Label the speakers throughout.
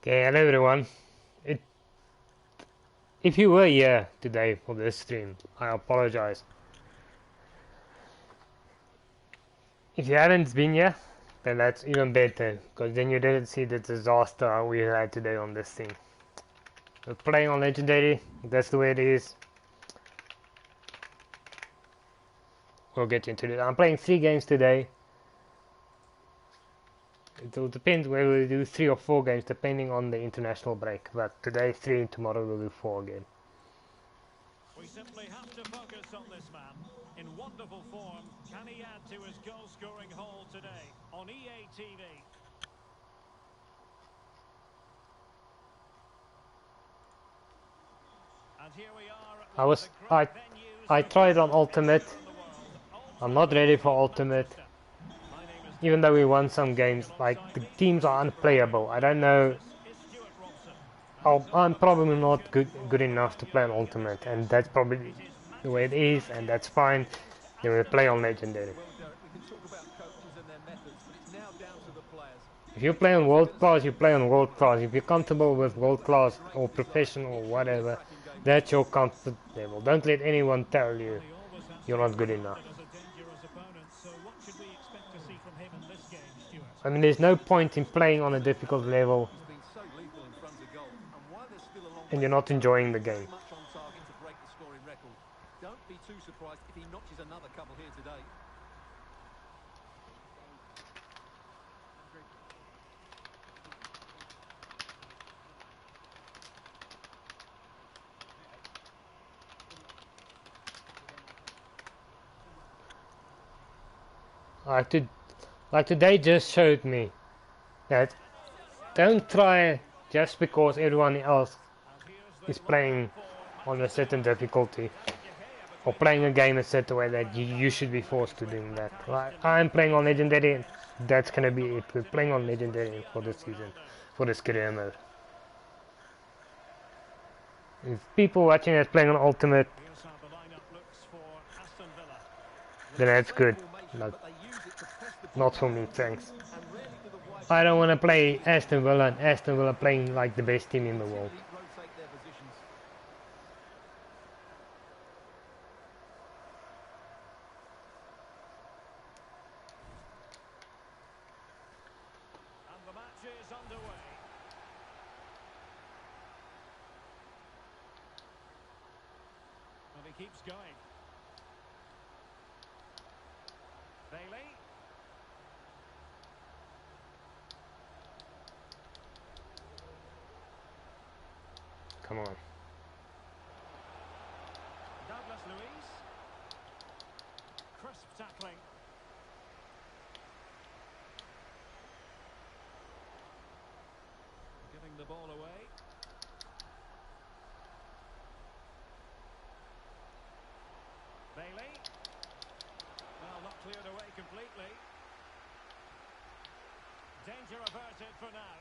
Speaker 1: Okay, hello everyone. It, if you were here today for this stream, I apologize. If you haven't been here, then that's even better, because then you didn't see the disaster we had today on this thing. We're playing on Legendary, that's the way it is. We'll get into it. I'm playing 3 games today. It will depend whether we do 3 or 4 games depending on the international break, but today 3 and tomorrow we'll do 4 again.
Speaker 2: We simply have to focus on this man. In wonderful form, can he add to his goal-scoring haul today on EA TV? And here we are at one of the great venues
Speaker 1: I
Speaker 2: for
Speaker 1: tried on
Speaker 2: football
Speaker 1: Ultimate.
Speaker 2: anywhere in the world. Old
Speaker 1: I'm not
Speaker 2: Trafford
Speaker 1: ready for
Speaker 2: in
Speaker 1: Ultimate.
Speaker 2: Manchester. My name is
Speaker 1: Even
Speaker 2: Derek
Speaker 1: though we
Speaker 2: Ray.
Speaker 1: won some games, like
Speaker 2: Alongside
Speaker 1: the
Speaker 2: me,
Speaker 1: teams are
Speaker 2: Stephen Fry.
Speaker 1: unplayable. I don't know.
Speaker 2: This is Stuart Robson. And it's all
Speaker 1: I'm
Speaker 2: about
Speaker 1: probably not
Speaker 2: action and
Speaker 1: good
Speaker 2: ball
Speaker 1: enough
Speaker 2: around
Speaker 1: to
Speaker 2: your
Speaker 1: play on
Speaker 2: neck in this
Speaker 1: Ultimate, and
Speaker 2: case.
Speaker 1: that's probably
Speaker 2: It is
Speaker 1: the way it
Speaker 2: Manchester
Speaker 1: is, and
Speaker 2: United
Speaker 1: that's fine.
Speaker 2: against
Speaker 1: Then we
Speaker 2: Aston
Speaker 1: play on
Speaker 2: Villa.
Speaker 1: Legendary.
Speaker 3: Well, Derek, we can talk about coaches and their methods, but it's now down to the players.
Speaker 1: If you play on World Class, you play on World Class. If you're comfortable with World Class or Professional or whatever, that's your comfort level. Don't let anyone tell
Speaker 2: Well,
Speaker 1: you
Speaker 2: he always has to
Speaker 1: you're
Speaker 2: be
Speaker 1: not good enough.
Speaker 2: regarded as a dangerous opponent. So what should we expect to see from him in this game, Stuart?
Speaker 1: I mean, there's no point in playing on a difficult level
Speaker 3: He's been so lethal in front of goal, and while there's still a long
Speaker 1: and
Speaker 3: way
Speaker 1: you're
Speaker 3: to
Speaker 1: not
Speaker 3: go,
Speaker 1: enjoying the
Speaker 3: he's
Speaker 1: game.
Speaker 3: very much on target to break the scoring record. Don't be too surprised if he notches another couple here today.
Speaker 1: Like today just showed me that don't try just because everyone else
Speaker 2: And here's
Speaker 1: is
Speaker 2: the lineup
Speaker 1: playing
Speaker 2: for
Speaker 1: on a
Speaker 2: Manchester
Speaker 1: certain
Speaker 2: United.
Speaker 1: difficulty
Speaker 2: David De Gea
Speaker 1: or
Speaker 2: between the
Speaker 1: playing a
Speaker 2: lines.
Speaker 1: game a certain way that you should be forced to
Speaker 2: With
Speaker 1: doing that. Like
Speaker 2: McAllister
Speaker 1: I'm
Speaker 2: leading
Speaker 1: playing on
Speaker 2: things in
Speaker 1: Legendary, and
Speaker 2: defence.
Speaker 1: that's gonna
Speaker 2: On the
Speaker 1: be it.
Speaker 2: right
Speaker 1: We're playing
Speaker 2: today
Speaker 1: on
Speaker 2: is
Speaker 1: Legendary for
Speaker 2: Cristiano
Speaker 1: this season,
Speaker 2: Ronaldo.
Speaker 1: for this career mode. If people watching us playing on Ultimate,
Speaker 2: Here's how the lineup looks for Aston Villa.
Speaker 3: Well,
Speaker 1: then
Speaker 3: it's a
Speaker 1: that's
Speaker 3: great
Speaker 1: good.
Speaker 3: formation,
Speaker 1: Like,
Speaker 3: but they use it to press the ball
Speaker 1: not for
Speaker 3: high
Speaker 1: me,
Speaker 3: up the pitch,
Speaker 1: thanks.
Speaker 3: and rarely do the wide
Speaker 1: I don't
Speaker 3: players
Speaker 1: want to
Speaker 3: get caught
Speaker 1: play
Speaker 3: between the
Speaker 1: Aston
Speaker 3: defenders.
Speaker 1: Villa and Aston Villa playing like the best team
Speaker 3: They
Speaker 1: in the world.
Speaker 3: continually rotate their positions.
Speaker 2: And the match is underway. And he keeps going. Bailey.
Speaker 1: Come on.
Speaker 2: Douglas Luiz. Crisp tackling. Giving the ball away. Bailey. Well, not cleared away completely. Danger averted for now.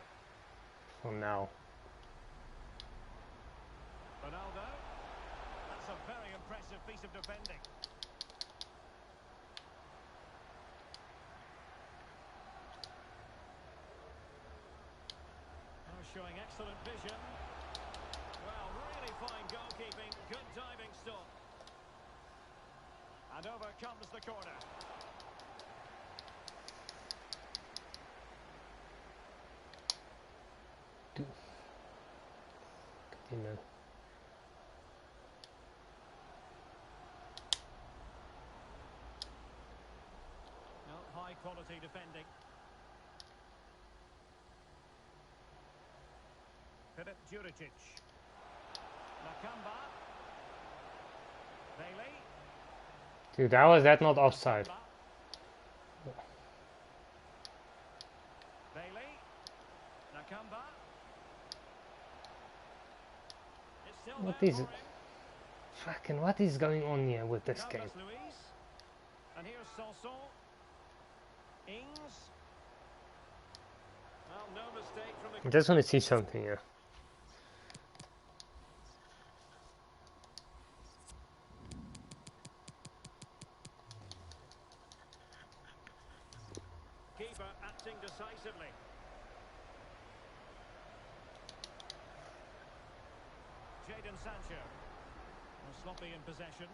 Speaker 1: For now.
Speaker 2: Ronaldo. That's a very impressive piece of defending. Oh, showing excellent vision. Well, really fine goalkeeping. Good diving stop. And over comes the corner.
Speaker 1: You know.
Speaker 2: Well, high quality defending. Philip Juricic. Nakamba. Bailey.
Speaker 1: Dude, how was that not offside?
Speaker 2: Nakamba. Bailey. Nakamba. It's still
Speaker 1: What
Speaker 2: there
Speaker 1: is
Speaker 2: for
Speaker 1: it?
Speaker 2: him.
Speaker 1: Fucking what is going on here with this game?
Speaker 2: Douglas Luiz. And here's Sanson. Ings. Well, no mistake from the...
Speaker 1: I just want to see something here.
Speaker 2: Keeper acting decisively. Jadon Sancho. Well, sloppy in possession.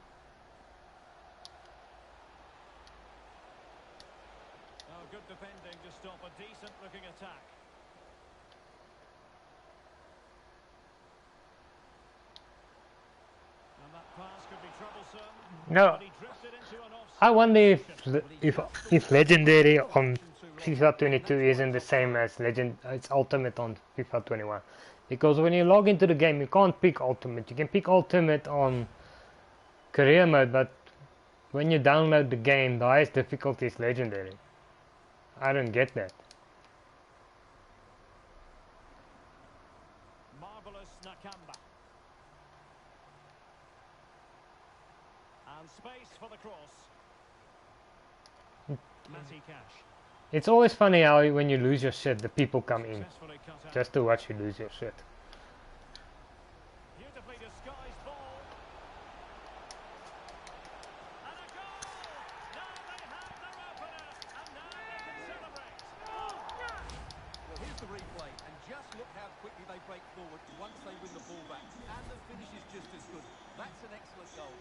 Speaker 2: Oh, good defending to stop a decent-looking attack. And that pass could be troublesome.
Speaker 1: No,
Speaker 2: But he drifted into an offside
Speaker 1: I wonder
Speaker 2: position.
Speaker 1: if legendary on FIFA 22 isn't the same as it's ultimate on FIFA 21, because when you log into the game you can't pick ultimate. You can pick ultimate on career mode, but when you download the game the highest difficulty is legendary. I don't get that.
Speaker 2: Marvelous Nakamba. And space for the cross. Matty Cash.
Speaker 1: It's always funny how when you lose your shit the people come in
Speaker 2: Successfully cut out.
Speaker 1: just to watch you lose your shit.
Speaker 2: Beautifully disguised ball. And a goal! Now they have their opener. And now they can celebrate.
Speaker 3: Well, here's the replay, and just look how quickly they break forward once they win the ball back. And the finish is just as good. That's an excellent goal.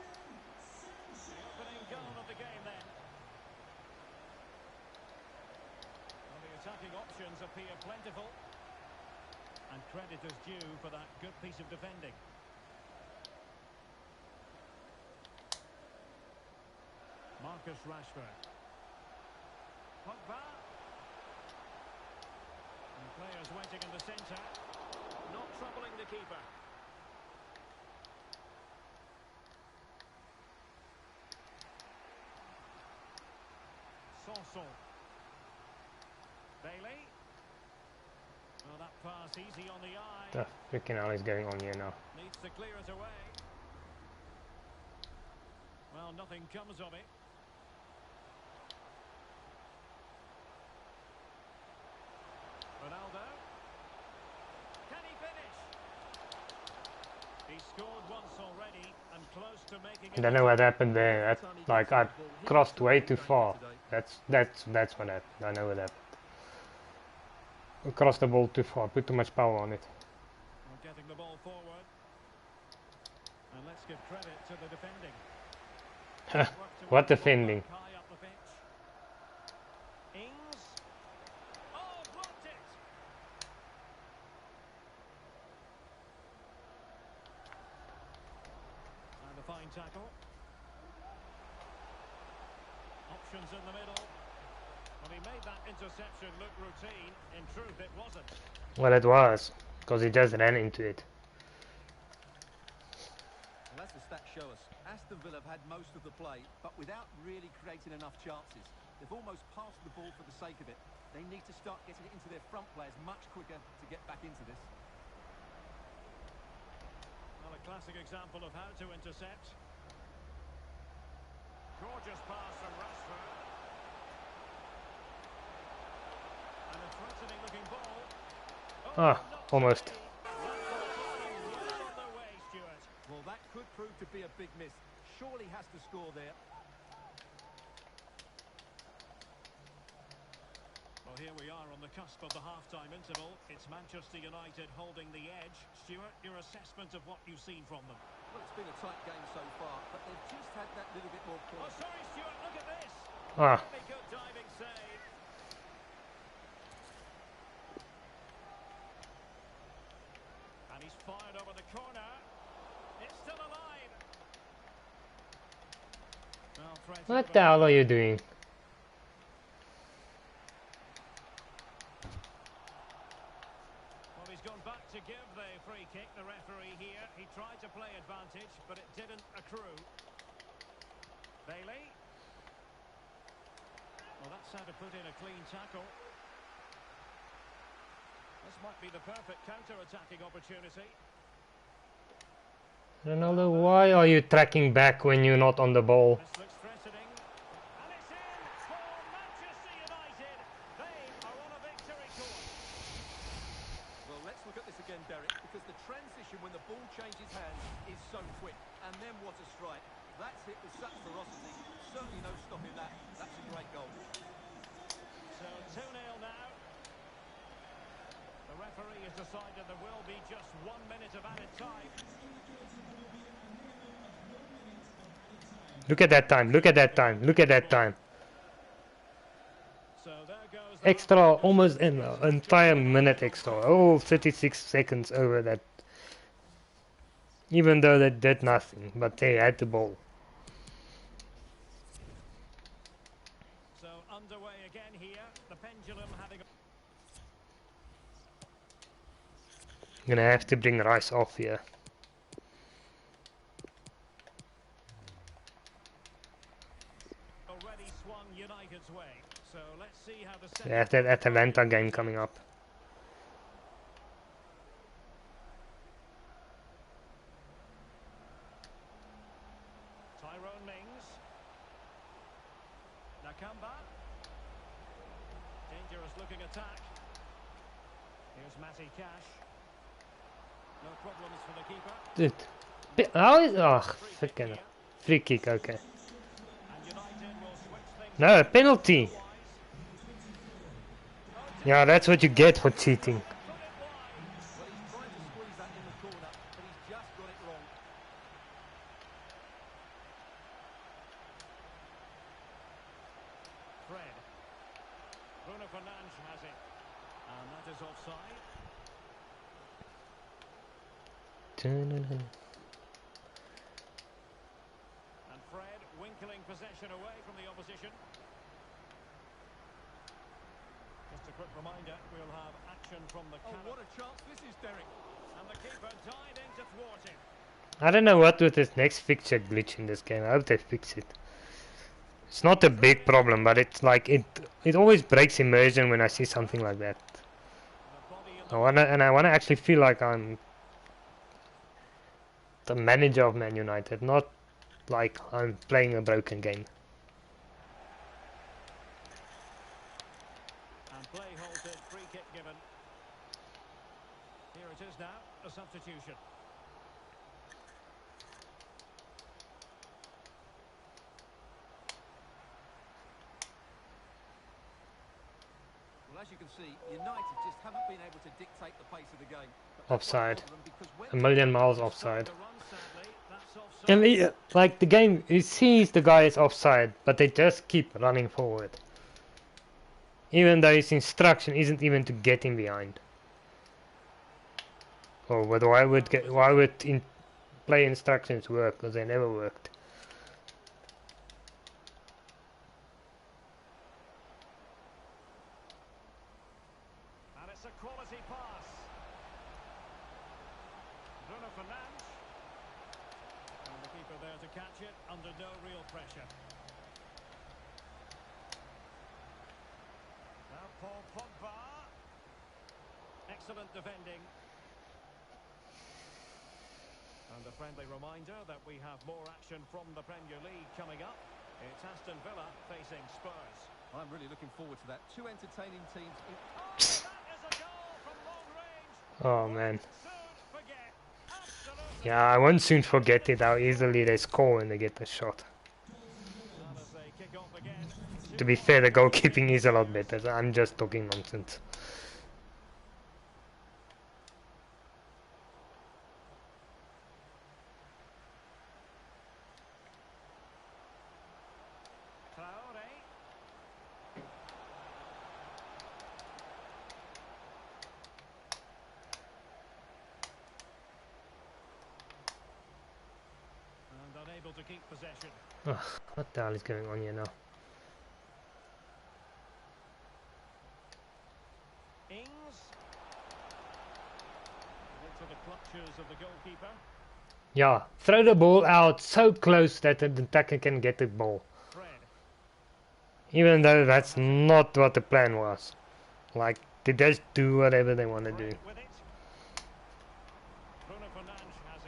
Speaker 2: The opening goal of the game then. Well, the attacking options appear plentiful. And credit is due for that good piece of defending. Marcus Rashford. Pogba. And players waiting in the centre. Not troubling the keeper. Sanson. Bailey. Well, that pass easy on the eye.
Speaker 1: The freaking hell is going on here now?
Speaker 2: Needs to clear it away. Well, nothing comes of it. Ronaldo. Can he finish? He scored once already and close to making it.
Speaker 1: I don't know what happened there. Like I crossed way too far. That's what happened. I know what happened. I crossed the ball too far. Put too much power on it.
Speaker 2: Well, getting the ball forward. And let's give credit to the defending.
Speaker 1: What defending?
Speaker 2: High up the pitch. Ings. Oh, blocked it. And a fine tackle. Options in the middle. Well, he made that interception look routine. In truth, it wasn't.
Speaker 1: Well, it was, because he just ran into it.
Speaker 3: Well, as the stats show us, Aston Villa have had most of the play, but without really creating enough chances. They've almost passed the ball for the sake of it. They need to start getting it into their front players much quicker to get back into this.
Speaker 2: Well, a classic example of how to intercept. Gorgeous pass from Rashford. And a threatening looking ball.
Speaker 1: Ah, almost.
Speaker 2: On the way, Stuart.
Speaker 3: Well, that could prove to be a big miss. Surely has to score there.
Speaker 2: Well, here we are on the cusp of the half-time interval. It's Manchester United holding the edge. Stuart, your assessment of what you've seen from them?
Speaker 3: Well, it's been a tight game so far, but they've just had that little bit more
Speaker 2: Oh,
Speaker 3: point.
Speaker 2: sorry, Stuart, look at this.
Speaker 1: Ah,
Speaker 2: Really good diving save. And he's fired over the corner. It's still alive. Well, threatened
Speaker 1: what
Speaker 2: by-
Speaker 1: the hell are you doing?
Speaker 2: Well, he's gone back to give the free kick, the referee here. He tried to play advantage, but it didn't accrue. Bailey. Well, that's how to put in a clean tackle. This might be the perfect counter-attacking opportunity.
Speaker 1: Ronaldo, why are you tracking back when you're not on the ball?
Speaker 2: This looks threatening. And it's in for Manchester United. They are on a victory course.
Speaker 3: Well, let's look at this again, Derek, because the transition when the ball changes hands is so quick. And then what a strike. That's hit with such ferocity. Certainly no stopping that. That's a great goal.
Speaker 2: So 2-0 now. The referee has decided there will be just 1 minute of added time.
Speaker 1: Look at that time. Look at that time. Look at that time.
Speaker 2: So there goes the
Speaker 1: Extra, almost an entire minute extra. Oh, 36 seconds over that. Even though they did nothing, but they had the ball.
Speaker 2: So underway again here. The pendulum having
Speaker 1: I'm gonna have to bring Rice off here.
Speaker 2: already swung United's way. So let's see how the
Speaker 1: They have that Atalanta game coming up.
Speaker 2: Tyrone Mings. Nakamba. Dangerous looking attack. Here's Matty Cash. No problems for the keeper.
Speaker 1: Dude. How is... Oh, freaking... Free kick, okay.
Speaker 2: And United will switch things
Speaker 1: No,
Speaker 2: up
Speaker 1: penalty.
Speaker 2: otherwise.
Speaker 1: Yeah, that's what you get for cheating.
Speaker 2: Put it wide.
Speaker 3: Well, he's trying to squeeze that in the corner, but he's just got it wrong.
Speaker 2: Fred. Bruno Fernandes has it. And that is offside. And Fred winkling possession away from the opposition. Just a quick reminder, we'll have action from the
Speaker 3: Oh,
Speaker 2: cannon.
Speaker 3: what a chance this is, Derek.
Speaker 2: And the keeper died in to thwart him.
Speaker 1: I don't know what with this next fixture glitch in this game. I hope they fix it. It's not a big problem, but it's like it always breaks immersion when I see something like that.
Speaker 2: The body in
Speaker 1: I wanna actually feel like I'm the manager of Man United, not like I'm playing a broken game.
Speaker 2: and play halted, free kick given. Here it is now, a substitution.
Speaker 3: Well, as you can see, United just haven't been able to dictate the pace of the game.
Speaker 1: Offside.
Speaker 3: Because when
Speaker 1: A million miles offside.
Speaker 2: The run, sadly, that's offside.
Speaker 1: And like the game, it sees the guy is offside, but they just keep running forward. Even though his instruction isn't even to get him behind. Or why would play instructions work? Because they never worked.
Speaker 2: And it's a quality pass. Bruno Fernandes. And the keeper there to catch it under no real pressure. Now Paul Pogba. Excellent defending. And a friendly reminder that we have more action from the Premier League coming up. It's Aston Villa facing Spurs.
Speaker 3: I'm really looking forward to that. Two entertaining teams.
Speaker 2: Oh, that is a goal from long range.
Speaker 1: Oh man.
Speaker 2: Soon forget. Absolutely.
Speaker 1: Yeah, I won't soon forget it how easily they score when they get the shot.
Speaker 2: And as they kick off again,
Speaker 1: To be fair, the goalkeeping is a lot better. I'm just talking nonsense.
Speaker 2: Traore. And unable to keep possession.
Speaker 1: Ugh, what the hell is going on here now?
Speaker 2: Ings. Into the clutches of the goalkeeper.
Speaker 1: Yeah, throw the ball out so close that the attacker can get the ball.
Speaker 2: Fred.
Speaker 1: Even though that's not what the plan was. Like, they just do whatever they want to do.
Speaker 2: Fred with it. Bruno Fernandes has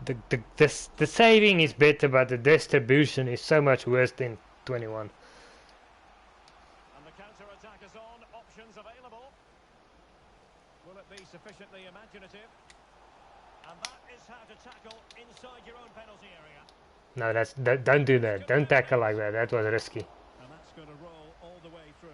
Speaker 2: it.
Speaker 1: The saving is better, but the distribution is so much worse than 21.
Speaker 2: And the counter-attack is on. Options available. Will it be sufficiently imaginative? And that is how to tackle inside your own penalty area.
Speaker 1: No, don't do that. Don't tackle like that. That was risky.
Speaker 2: And that's going to roll all the way through.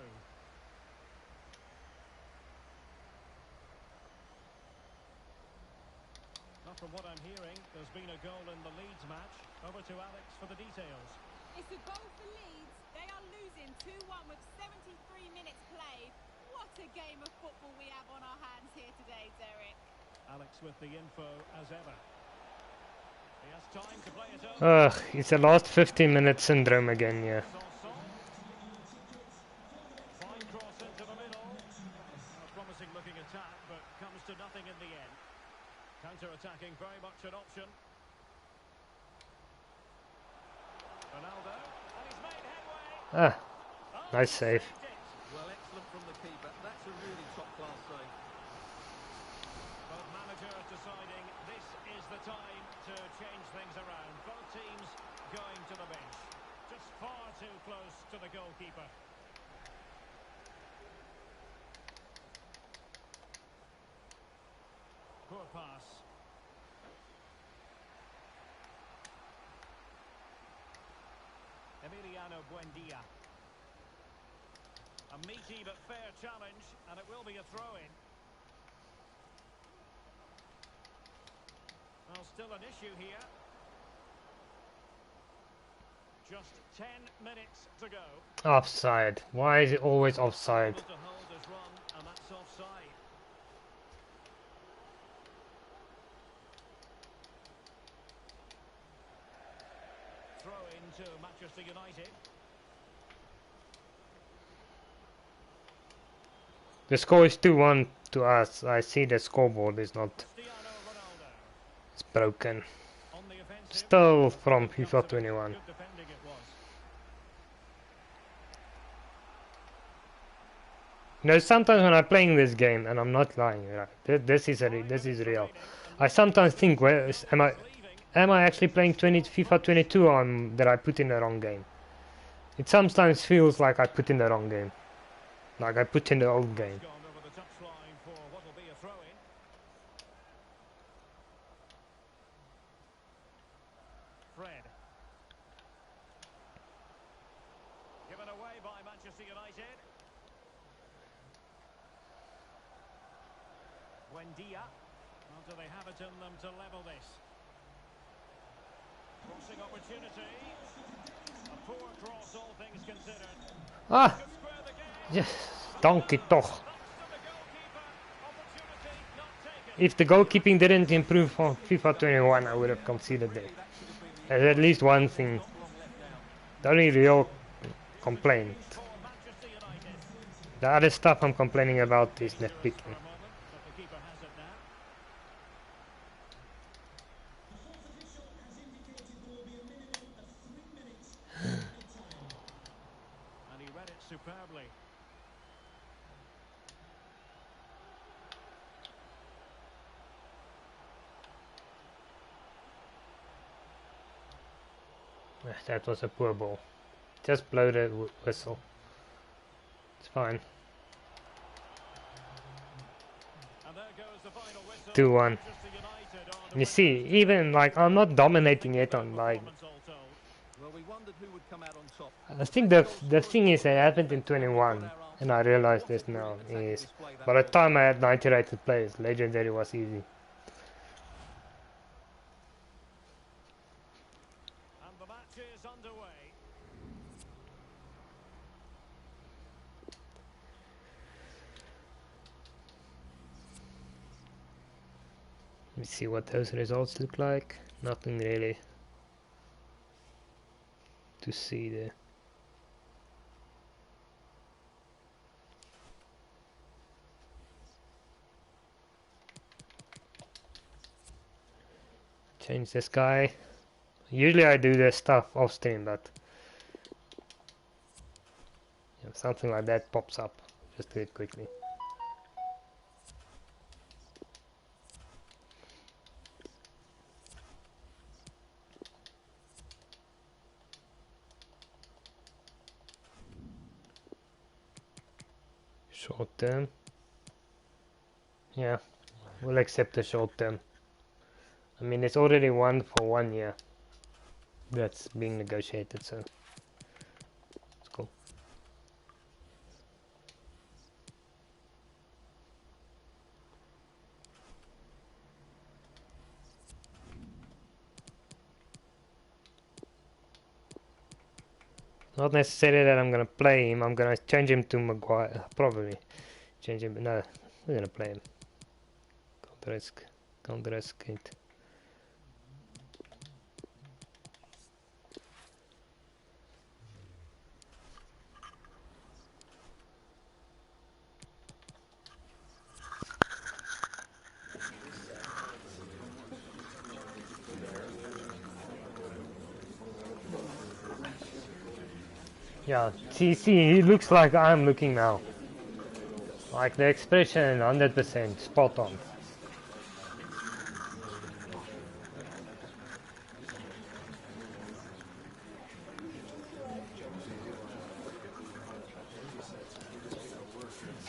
Speaker 2: from what I'm hearing, there's been a goal in the Leeds match. Over to Alex for the details.
Speaker 4: It's a goal for Leeds. They are losing 2-1 with 73 minutes played. What a game of football we have on our hands here today, Derek.
Speaker 2: Alex with the info as ever. He has time to play it over.
Speaker 1: Ugh, it's the last 15-minute syndrome again, yeah.
Speaker 2: Fine cross into the middle. A promising looking attack, but comes to nothing in the end. Counter-attacking, very much an option. Ronaldo, and he's made headway.
Speaker 1: Ah, nice save.
Speaker 3: Well, excellent from the keeper. That's a really top-class save.
Speaker 2: Both managers deciding this is the time to change things around. Both teams going to the bench. Just far too close to the goalkeeper. Poor pass. Emiliano Buendia. A meaty but fair challenge, and it will be a throw-in. Well, still an issue here. Just 10 minutes to go.
Speaker 1: Offside. Why is it always offside?
Speaker 2: Able to hold his run, and that's offside. Throw in to Manchester United.
Speaker 1: The score is 2-1 to us. I see the scoreboard is not.
Speaker 2: Cristiano Ronaldo.
Speaker 1: It's broken.
Speaker 2: On the offensive.
Speaker 1: Still from FIFA 21.
Speaker 2: Good defending it was.
Speaker 1: You know, sometimes when I'm playing this game, and I'm not lying, right? This is real. I sometimes think, where is, am I actually playing FIFA 22, or that I put in the wrong game? It sometimes feels like I put in the wrong game, like I put in the old game.
Speaker 2: Gone over the touchline for what will be a throw-in. Fred. Given away by Manchester United. Buendia. Well, do they have it in them to level this? Crossing opportunity. A poor cross, all things considered.
Speaker 1: Ah,
Speaker 2: Could square the game.
Speaker 1: yes, donkey toch.
Speaker 2: Bumps to the goalkeeper. Opportunity not taken.
Speaker 1: If the goalkeeping didn't improve from FIFA 21, I would have conceded it. There's at least one thing. The only real complaint.
Speaker 2: For Manchester United.
Speaker 1: The other stuff I'm complaining about is net
Speaker 2: For
Speaker 1: picking.
Speaker 2: a moment, but the keeper has it now. And he read it superbly.
Speaker 1: That was a poor ball. Just blow the whistle. It's fine.
Speaker 2: And there goes the final whistle.
Speaker 1: 2-1.
Speaker 2: Manchester United are the
Speaker 1: You see, even like I'm not dominating it on like.
Speaker 2: performance all told.
Speaker 3: Well, we wondered who would come out on top.
Speaker 1: I think the thing is I happened in 21, and I realized this now is by the time I had 90 rated players, legendary was easy.
Speaker 2: And the match is underway.
Speaker 1: Let me see what those results look like. Nothing really to see there. Change this guy. Usually I do this stuff off stream, but if something like that pops up, just do it quickly. Short term. Yeah, we'll accept the short term. I mean, it's already one for 1 year that's being negotiated, so it's cool. Not necessarily that I'm gonna play him. I'm gonna change him to Maguire. Probably change him. No, we're gonna play him. Can't risk it. Yeah, see, he looks like I'm looking now. Like the expression, 100% spot on.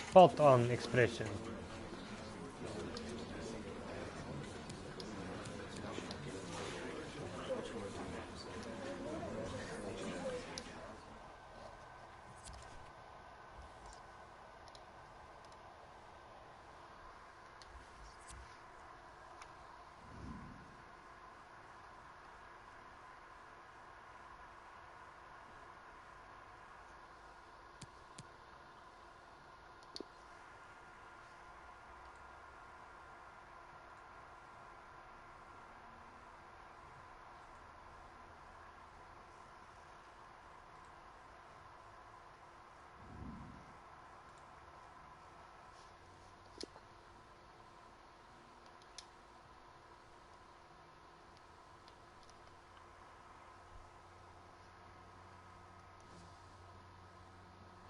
Speaker 1: Spot on expression.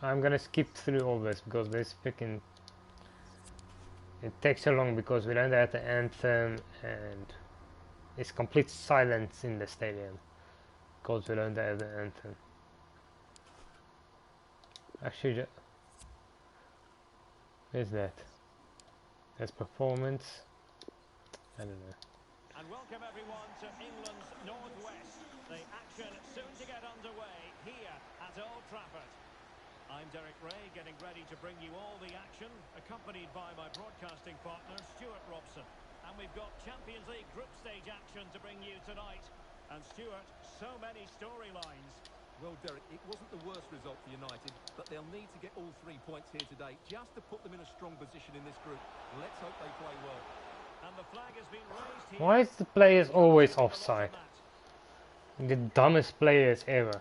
Speaker 1: I'm gonna skip through all this because this picking it takes so long because we don't have the anthem and it's complete silence in the stadium because we don't have the anthem. Actually, where's that? That's performance. I don't know.
Speaker 2: And welcome everyone to England's Northwest. The action soon to get underway here at Old Trafford. I'm Derek Ray, getting ready to bring you all the action, accompanied by my broadcasting partner, Stuart Robson. And we've got Champions League group stage action to bring you tonight. And Stuart, so many storylines.
Speaker 3: Well, Derek, it wasn't the worst result for United, but they'll need to get all 3 points here today just to put them in a strong position in this group. Let's hope they play well.
Speaker 2: And the flag has been raised here.
Speaker 1: Why is the players always offside? The dumbest players ever.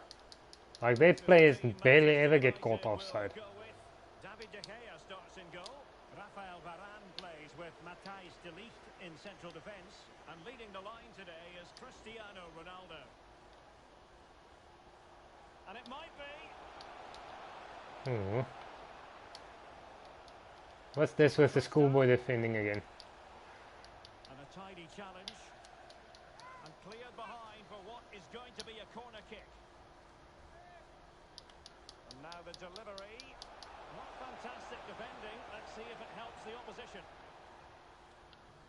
Speaker 1: Like their players barely ever get caught offside.
Speaker 2: David De Gea starts in goal. Rafael Varane plays with Matthijs de Ligt in central defence. And leading the line today is Cristiano Ronaldo. And it might be.
Speaker 1: Hmm. What's this with the schoolboy defending again?
Speaker 2: And a tidy challenge. And cleared behind for what is going to be a corner kick. And now the delivery. Not fantastic defending. Let's see if it helps the opposition.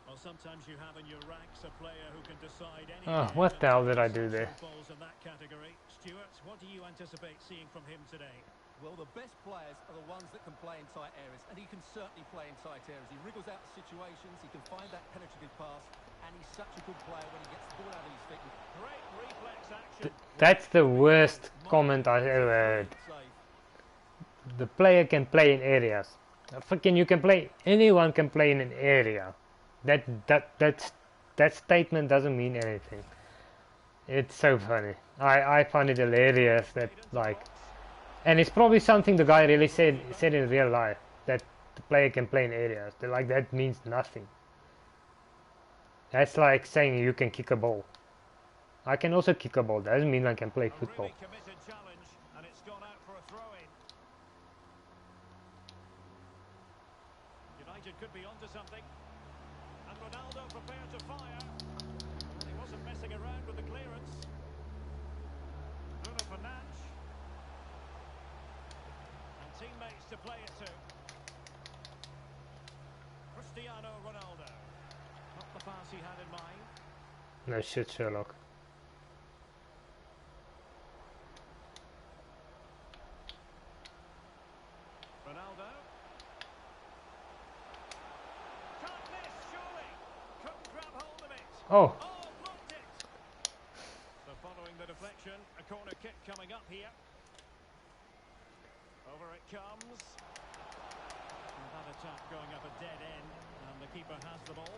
Speaker 2: Well, sometimes you have in your ranks a player who can decide any.
Speaker 1: Oh, what the hell did I do there?
Speaker 2: Falls in that category. Stuart, what do you anticipate seeing from him today?
Speaker 3: Well, the best players are the ones that can play in tight areas, and he can certainly play in tight areas. He wriggles out the situations, he can find that penetrative pass, and he's such a good player when he gets the ball out of his feet.
Speaker 2: Great reflex action.
Speaker 1: That's the worst comment I've ever heard. The player can play in areas. Fucking you can play. Anyone can play in an area. That statement doesn't mean anything. It's so funny. I find it hilarious that like, and it's probably something the guy really said in real life, that the player can play in areas. Like that means nothing. That's like saying you can kick a ball. I can also kick a ball. That doesn't mean I can play football.
Speaker 2: A really committed challenge, and it's gone out for a throw-in. United could be onto something. And Ronaldo prepared to fire. And he wasn't messing around with the clearance. Bruno Fernandes. And teammates to play it to. Cristiano Ronaldo. Not the pass he had in mind.
Speaker 1: No shit, Sherlock.
Speaker 2: Ronaldo. Can't miss, surely. Couldn't grab hold of it.
Speaker 1: Oh,
Speaker 2: Oh, blocked it. So following the deflection, a corner kick coming up here. comes. And that attack going up a dead end, and the keeper has the ball.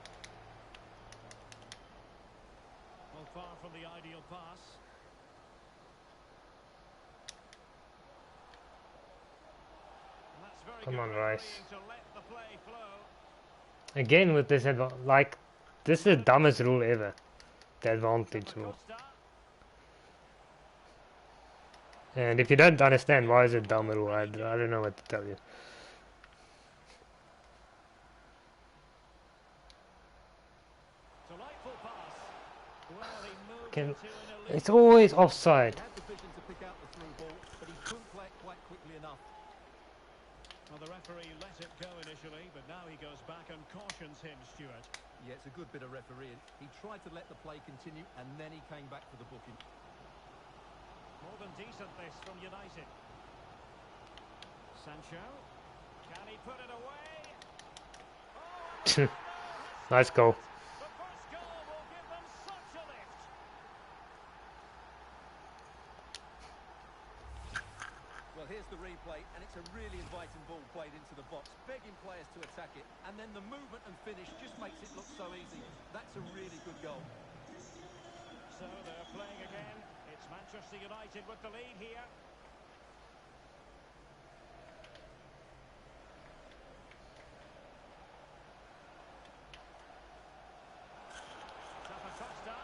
Speaker 2: Well, far from the ideal pass. And that's very
Speaker 1: Come
Speaker 2: good
Speaker 1: on,
Speaker 2: refereeing
Speaker 1: Rice.
Speaker 2: to let the play flow.
Speaker 1: Again with this, like, this is the dumbest rule ever. The advantage rule.
Speaker 2: Costa.
Speaker 1: And if you don't understand why is it dumb rule, I don't know what to tell you.
Speaker 2: Delightful pass. Well, he moved
Speaker 1: Can,
Speaker 2: into an elite.
Speaker 1: it's always offside.
Speaker 3: He had the vision to pick out the through ball, but he couldn't play it quite quickly enough.
Speaker 2: Well, the referee let it go initially, but now he goes back and cautions him, Stuart.
Speaker 3: Yeah, it's a good bit of refereeing. He tried to let the play continue, and then he came back for the booking.
Speaker 2: More than decent this from United. Sancho. Can he put it away?
Speaker 1: Nice goal.
Speaker 2: The first goal will give them such a lift.
Speaker 3: Well, here's the replay, and it's a really inviting ball played into the box, begging players to attack it, and then the movement and finish just makes it look so easy. That's a really good goal.
Speaker 2: So they're playing again. It's Manchester United with the lead here. Costa.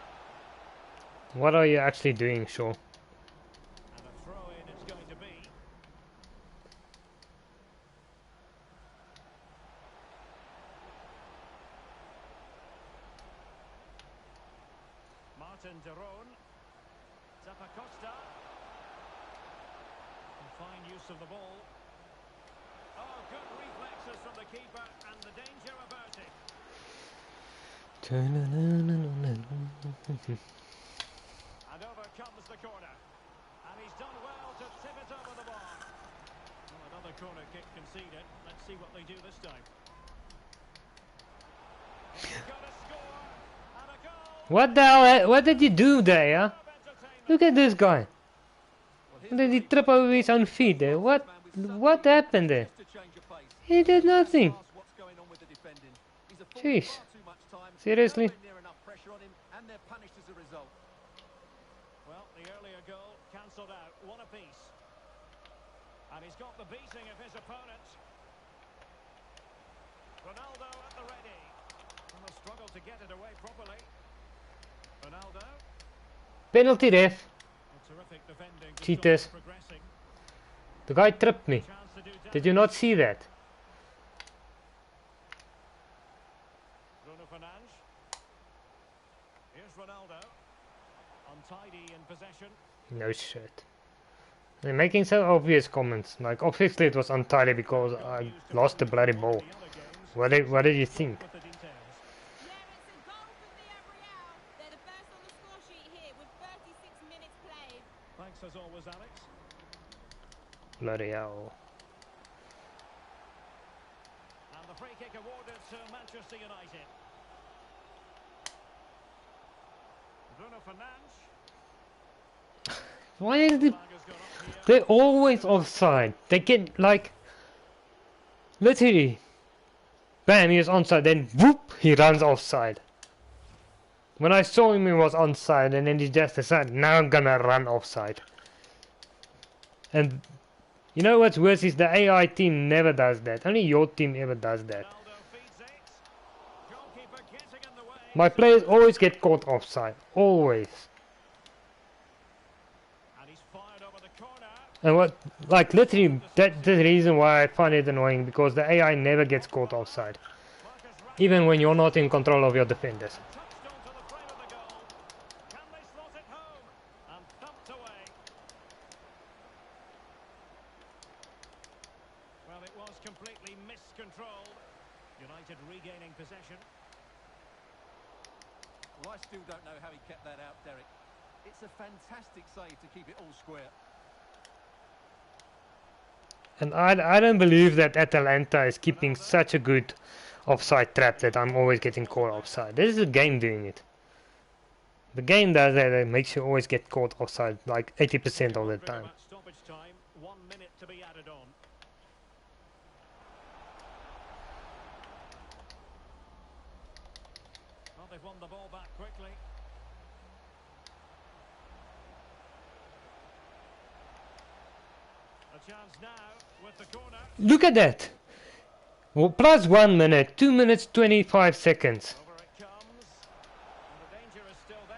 Speaker 1: What are you actually doing, Shaw?
Speaker 2: And a throw-in it's going to be. Martin de Roon. Costa. Fine use of the ball. Oh, good reflexes from the keeper and the danger averted. And over comes the corner. And he's done well to tip it over the bar. Well, another corner kick conceded. Let's see what they do this time. He's got a score and a goal.
Speaker 1: What the hell? What did you do there, yeah? Look at this guy. Did he trip over his own feet there? What happened there? He did nothing. Jeez. Seriously?
Speaker 2: Well, the earlier goal cancelled out. One apiece. And he's got the beating of his opponent. Ronaldo at the ready. And a struggle to get it away properly. Ronaldo.
Speaker 1: Penalty ref.
Speaker 2: Terrific defending to
Speaker 1: Cheaters.
Speaker 2: stop progressing.
Speaker 1: The guy tripped me.
Speaker 2: Chance to do
Speaker 1: Did you not see that?
Speaker 2: Bruno Fernandes. Here's Ronaldo. Untidy in possession.
Speaker 1: No shit. They're making so obvious comments. Like, obviously it was untidy because I lost the bloody ball. What did you think?
Speaker 2: With the details.
Speaker 4: Yeah, it's a goal for Villarreal. They're the first on the score sheet here with 36 minutes played.
Speaker 2: Thanks as always, Alex.
Speaker 1: Bloody hell.
Speaker 2: And the free kick awarded to Manchester United. Bruno Fernandes.
Speaker 1: Why is the...
Speaker 2: Flag has gone up here.
Speaker 1: They're always offside. They get, like... Literally... Bam, he was onside, then whoop, he runs offside. When I saw him, he was onside, and then he just decided, now I'm gonna run offside. And you know what's worse is the AI team never does that. Only your team ever does that.
Speaker 2: Ronaldo feeds it. Goalkeeper getting in the way.
Speaker 1: My players always get caught offside. Always.
Speaker 2: And he's fired over the corner.
Speaker 1: And what, like literally, that's the reason why I find it annoying, because the AI never gets caught offside. Even when you're not in control of your defenders.
Speaker 2: Touched onto the frame of the goal. Can they slot it home? And thumped away. Well, it was completely miscontrolled. United regaining possession.
Speaker 3: Well, I still don't know how he kept that out, Derek. It's a fantastic save to keep it all square.
Speaker 1: And I don't believe that Atalanta is keeping such a good offside trap that I'm always getting caught offside. This is a game doing it. The game does that, it makes you always get caught offside like 80% of the time.
Speaker 2: Stoppage time. 1 minute to be added on. they've won the ball back quickly. A chance now with the corner.
Speaker 1: Look at that! Well, plus 1 minute, 2 minutes 25 seconds.
Speaker 2: Over it comes. And the danger is still there.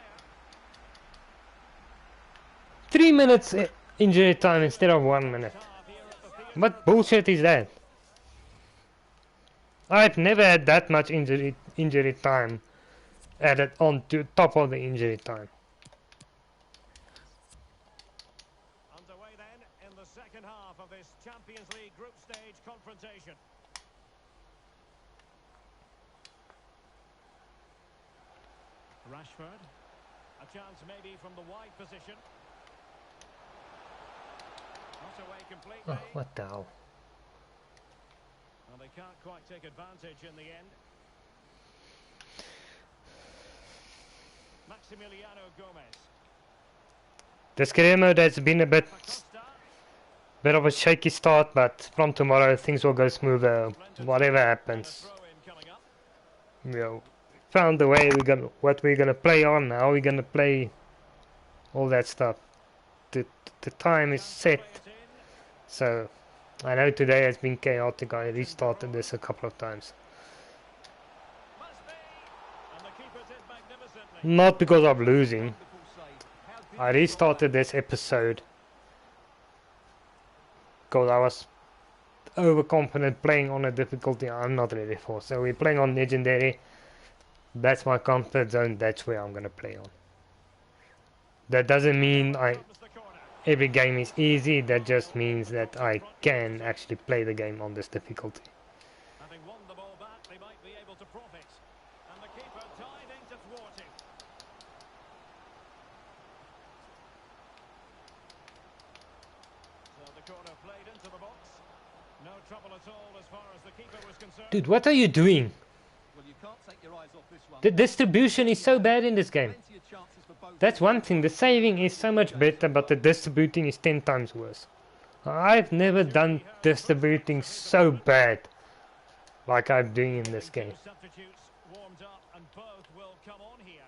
Speaker 1: 3 minutes injury time instead of 1 minute.
Speaker 2: Half here at the theatre.
Speaker 1: What bullshit is that? I've never had that much injury time added on to top of the injury time.
Speaker 2: Underway then in the second half of this Champions League group stage confrontation. Rashford. A chance maybe from the wide position. Not away completely.
Speaker 1: Oh, what the hell?
Speaker 2: And they can't quite take advantage in the end. Maximiliano Gomez.
Speaker 1: This career mode has been a bit of a shaky start, but from tomorrow things will go smoother. Whatever happens, you know, found the way what we're gonna play on, how we're gonna play, all that stuff. The time is set. So I know today has been chaotic. I restarted this a couple of times. Not because I'm losing. I restarted this episode because I was overconfident playing on a difficulty I'm not ready for. So we're playing on Legendary. That's my comfort zone. That's where I'm gonna play on. That doesn't mean every game is easy. That just means that I can actually play the game on this difficulty.
Speaker 2: Having won the ball back, they might be able to profit. And the keeper diving to thwart him. So the corner played into the box. No trouble at all as far as the keeper was concerned.
Speaker 1: Dude, what are you doing?
Speaker 3: Well, you can't take your eyes off this one.
Speaker 1: The distribution is so bad in this game.
Speaker 3: Plenty of chances for both.
Speaker 1: That's one thing. The saving is so much better, but the distributing is 10 times worse. I've never done distributing so bad like I'm doing in this game.
Speaker 2: Substitutes warmed up and both will come on here.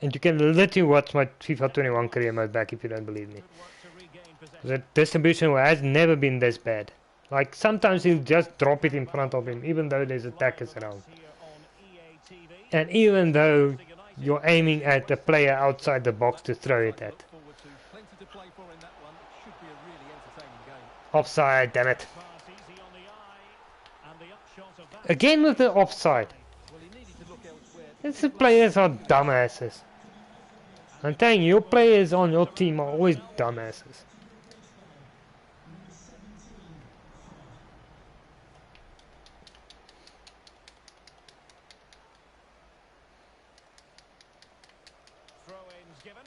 Speaker 1: And you can literally watch my FIFA 21 career mode back if you don't believe me.
Speaker 2: Good work to regain possession.
Speaker 1: The distribution has never been this bad. Like sometimes he'll just drop it in front of him even though there's attackers around.
Speaker 2: Here on EA TV.
Speaker 1: And even though you're aiming at the player outside the box to throw it at.
Speaker 3: Forward to. Plenty to play for in that one. It should be a really entertaining game.
Speaker 1: Offside, damn it.
Speaker 2: Pass easy on the eye. And the upshot of that.
Speaker 1: Again with the offside.
Speaker 3: Well, he needed to look elsewhere.
Speaker 1: These players are dumbasses. I'm telling you, your players on your team are always dumbasses.
Speaker 2: Throw-ins given.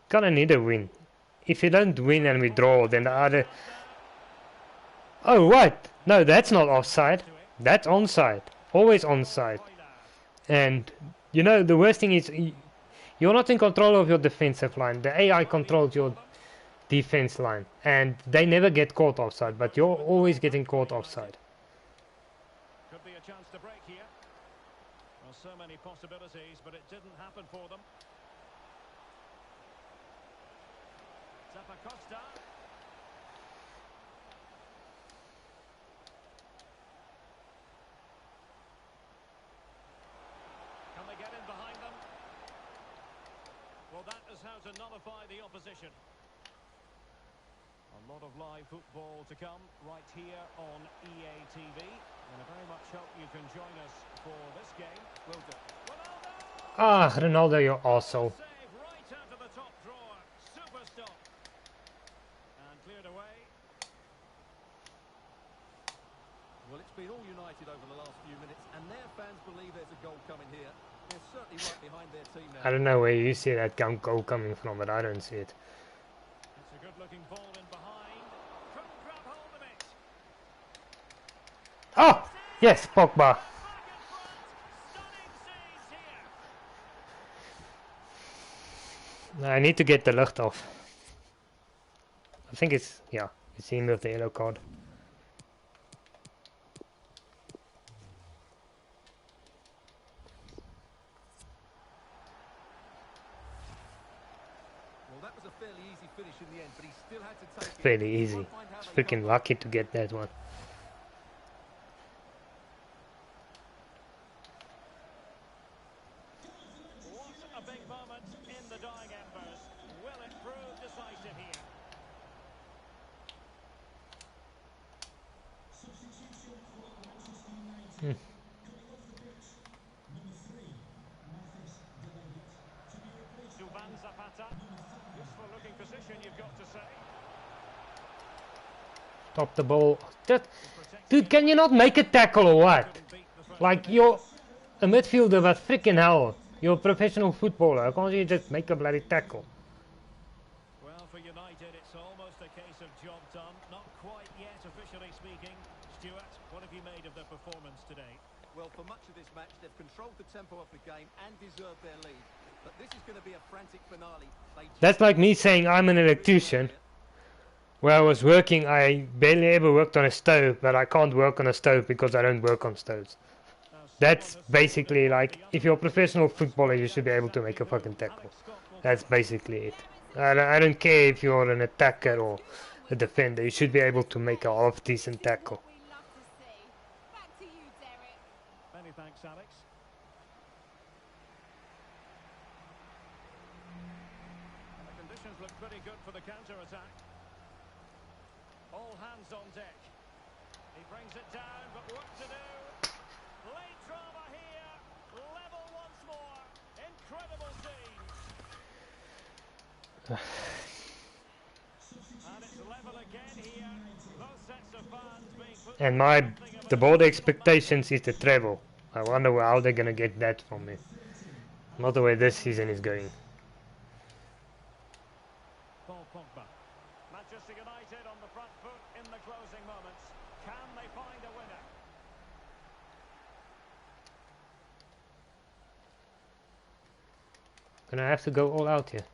Speaker 1: Gonna need a win. If you don't win and we draw, then the other... Oh, what? No, that's not offside. That's onside. Always onside. And, you know, the worst thing is... You're not in control of your defensive line. The AI controls your defense line. And they never get caught offside. But you're always getting caught offside.
Speaker 2: Could be a chance to break here. Well, so many possibilities, but it didn't happen for them. Zappacosta. Can they get in behind them? Well, that is how to nullify the opposition. A lot of live football to come right here on EA TV. And I very much hope you can join us for this game. Well done. Ronaldo!
Speaker 1: Ah, Ronaldo, you're awesome.
Speaker 2: Save right out of the top drawer. Super stop. And cleared away.
Speaker 3: Well, it's been all United over the last few minutes, and their fans believe there's a goal coming here. They're certainly right behind their team now.
Speaker 1: I don't know where you see that goal coming from, but I don't see it.
Speaker 2: It's a good-looking ball in behind. Couldn't grab hold of it.
Speaker 1: Oh! Yes, Pogba.
Speaker 2: Back in front. Stunning scenes here.
Speaker 1: I need to get the licht off. I think it's... yeah, it's him with the yellow card.
Speaker 3: fairly easy finish in the end, but he still had to take it.
Speaker 1: Fairly easy.
Speaker 3: Won't find how
Speaker 1: It's
Speaker 3: they
Speaker 1: freaking
Speaker 3: come
Speaker 1: lucky to get that one.
Speaker 2: What a big moment in the dying embers. Will it prove decisive here? Duvan Zapata. Useful looking position, you've got to say.
Speaker 1: Stop the ball. Just,
Speaker 2: Protecting
Speaker 1: dude,
Speaker 2: it
Speaker 1: can you
Speaker 2: well.
Speaker 1: not make a tackle or what?
Speaker 2: Couldn't beat the first
Speaker 1: Like,
Speaker 2: defence.
Speaker 1: you're a midfielder, but freaking hell. You're a professional footballer. Can't you just make a bloody tackle?
Speaker 2: Well, for United, it's almost a case of job done. Not quite yet, officially speaking. Stuart, what have you made of their performance today?
Speaker 3: Well, for much of this match, they've controlled the tempo of the game and deserved their lead. But this is going to be a frantic finale.
Speaker 1: That's like me saying I'm an electrician. Where I was working, I barely ever worked on a stove, but I can't work on a stove because I don't work on stoves.
Speaker 2: Now,
Speaker 1: That's
Speaker 2: someone has
Speaker 1: basically
Speaker 2: suggested
Speaker 1: like,
Speaker 2: the
Speaker 1: if you're a
Speaker 2: other
Speaker 1: professional
Speaker 2: must
Speaker 1: footballer, you
Speaker 2: work
Speaker 1: should be
Speaker 2: out
Speaker 1: able to make a
Speaker 2: exactly
Speaker 1: fucking
Speaker 2: who.
Speaker 1: tackle.
Speaker 2: Alex Scott will
Speaker 1: That's
Speaker 2: cover it.
Speaker 1: basically it. I don't care if you're an attacker or a defender, you should be able to make a half decent tackle.
Speaker 4: What we love to see. Back to you, Derek.
Speaker 2: Many thanks, Alex. And the conditions look pretty good for the counter-attack. All hands on deck. He brings it down, but what to do? Late drama here. Level once more. Incredible scene. And it's level again here. Both sets of fans being put
Speaker 1: And
Speaker 2: through
Speaker 1: my,
Speaker 2: something of
Speaker 1: the
Speaker 2: an
Speaker 1: board
Speaker 2: emotional
Speaker 1: expectations is the treble. I wonder how they're gonna get that from me. Not the way this season is going.
Speaker 2: Paul Pogba. Manchester United on the front foot in the closing moments. Can they find a winner?
Speaker 1: Gonna have to go all out here.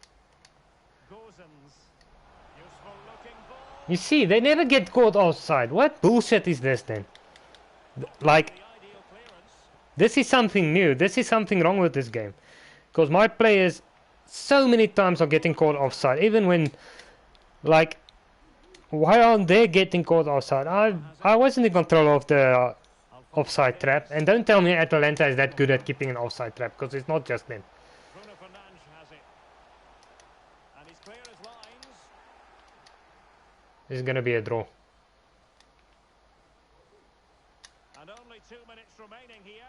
Speaker 2: Gozens. Useful looking ball.
Speaker 1: You see, they never get caught offside. What bullshit is this then? Like,
Speaker 2: The ideal clearance.
Speaker 1: this is something new. This is something wrong with this game. Because my players so many times are getting caught offside. Even when, like, why aren't they getting caught offside? I was in the control of the offside trap. And don't tell me Atalanta is that good at keeping an offside trap. Because it's not just them.
Speaker 2: Bruno Fernandes has it. And he's clear as lines.
Speaker 1: This is gonna be a draw.
Speaker 2: And only 2 minutes remaining here.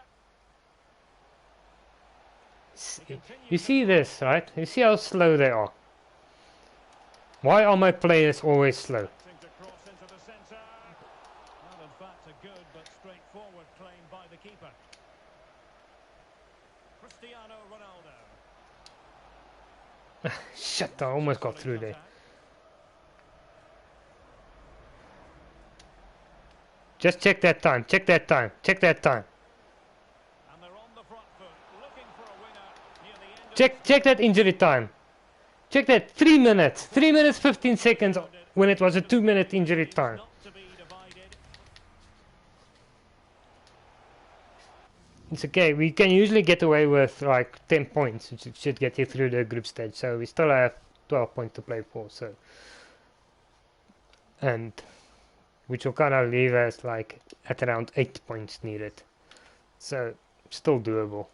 Speaker 1: You see this, right? You see how slow they are. Why are my players always slow?
Speaker 2: Attempting to cross into the centre. Well, in fact, a good but straightforward claim by the keeper. Cristiano Ronaldo.
Speaker 1: Shit, I almost got through there. Just check that time, check that time, check that time.
Speaker 2: And they're on the front foot, looking for a winner near the end of
Speaker 1: Check that injury time. Check that, 3 minutes. 3 minutes 15 seconds when it was a 2-minute injury time.
Speaker 2: not to be divided.
Speaker 1: It's okay, we can usually get away with like 10 points, which should get you through the group stage. So we still have 12 points to play for, so. And which will kind of leave us like at around 8 points needed. So still doable.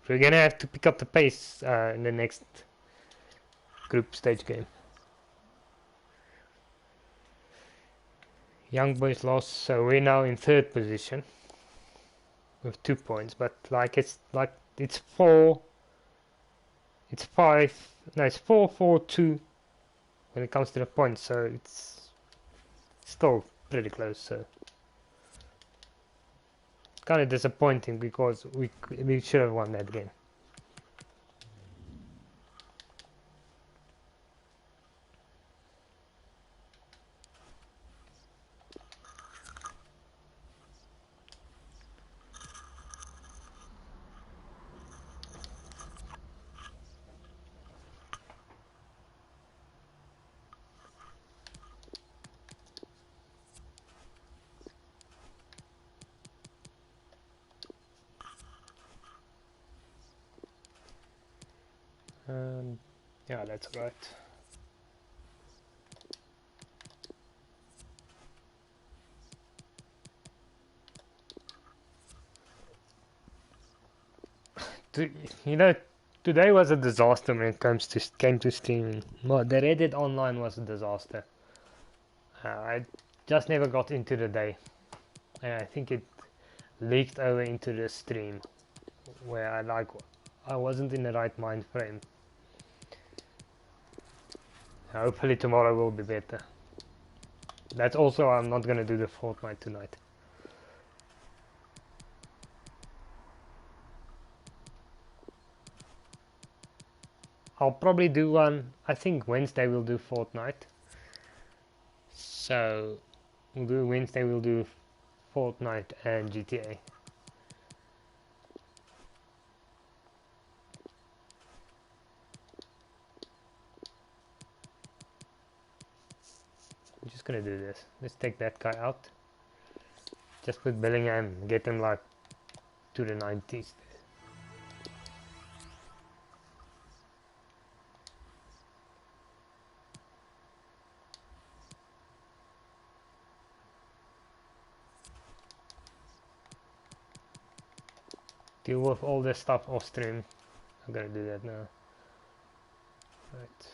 Speaker 1: We're gonna have to pick up the pace in the next group stage game. Young Boys lost, so we're now in 3rd position with 2 points. But it's 4, it's 5, no, it's 4, 4, 2 when it comes to the points. So it's still pretty close. So kind of disappointing because we should have won that game. Yeah, that's right. You know, today was a disaster when it came to streaming. Well, the Reddit online was a disaster. I just never got into the day, and I think it leaked over into the stream, where I wasn't in the right mind frame. Hopefully tomorrow will be better. That's also I'm not gonna do the Fortnite tonight. I'll probably do one. I think Wednesday we'll do Fortnite. So we'll do Wednesday. We'll do Fortnite and GTA. I'm just gonna do this. Let's take that guy out. Just put Bellingham, get him like to the 90s. Deal with all this stuff off stream. I'm gonna do that now. Right.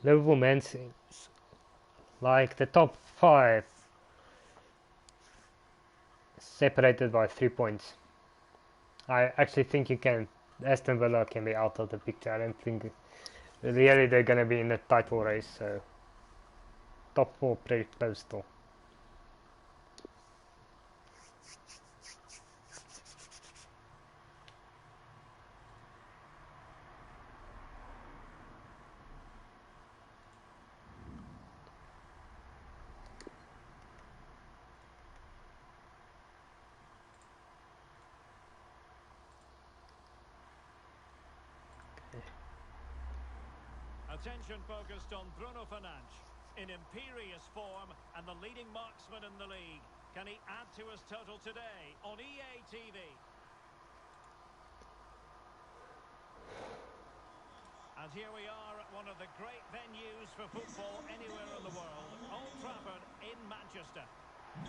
Speaker 1: Liverpool Man City. Like the top 5 separated by 3 points. I actually think you can. Aston Villa can be out of the picture. I don't think really they're gonna be in the title race. So top 4 pretty postal.
Speaker 2: Attention focused on Bruno Fernandes. In imperious form and the leading marksman in the league. Can he add to his total today on EA TV? And here we are at one of the great venues for football anywhere in the world. Old Trafford in Manchester.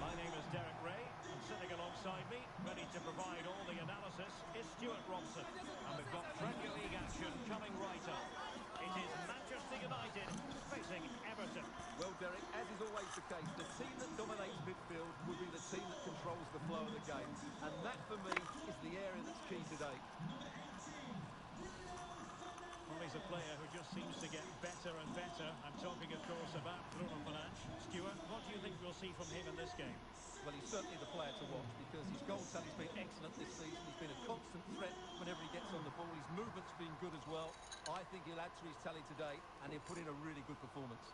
Speaker 2: My name is Derek Ray, and sitting alongside me, ready to provide all the analysis, is Stuart Robson. And we've got Premier League action coming right up. It is Manchester United facing Everton.
Speaker 3: Well, Derek, as is always the case, the team that dominates midfield will be the team that controls the flow of the game. And that, for me, is the area that's key today.
Speaker 2: Well, he's a player who just seems to get better and better. I'm talking, of course, about Bruno Fernandes. Stuart, what do you think we'll see from him in this game?
Speaker 3: Well, he's certainly the player to watch because his goal tally's been excellent this season. He's been a constant threat whenever he gets on the ball. His movement's been good as well. I think he'll add to his tally today and he'll put in a really good performance.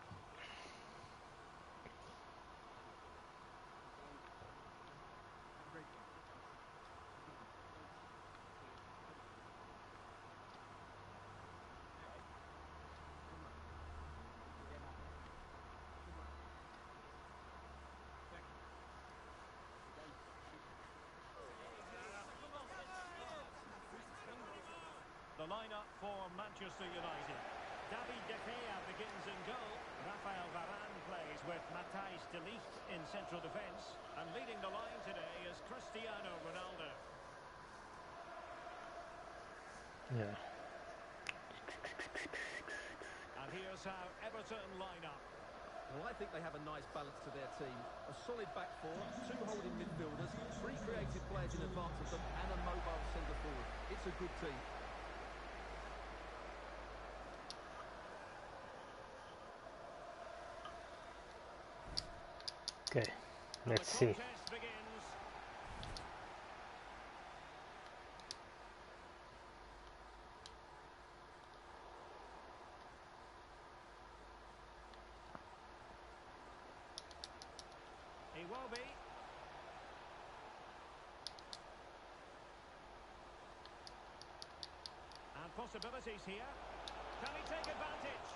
Speaker 2: The lineup for Manchester United. David De Gea begins in goal. Rafael Varane plays with Matthijs de Ligt in central defence. And leading the line today is Cristiano Ronaldo.
Speaker 1: Yeah.
Speaker 2: And here's how Everton line up.
Speaker 3: Well, I think they have a nice balance to their team. A solid back four, 2 holding midfielders, 3 creative players in advance of them, and a mobile centre forward. It's a good team.
Speaker 1: Okay, let's see.
Speaker 2: Contest begins. He will be. And possibilities here. Can he take advantage?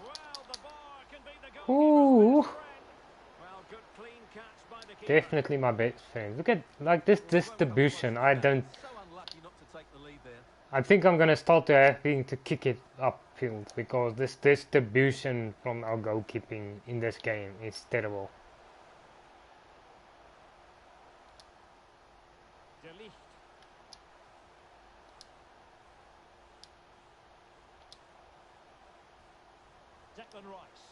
Speaker 2: Well, the bar can be the
Speaker 1: Ooh.
Speaker 2: goalkeeper's best friend. Well, good clean catch by the keeper.
Speaker 1: Definitely my best friend. Look at like this distribution. I don't.
Speaker 3: So unlucky not to take the lead there.
Speaker 1: I think I'm gonna start having to kick it upfield because this distribution from our goalkeeping in this game is terrible.
Speaker 2: De De Ligt. Declan Rice.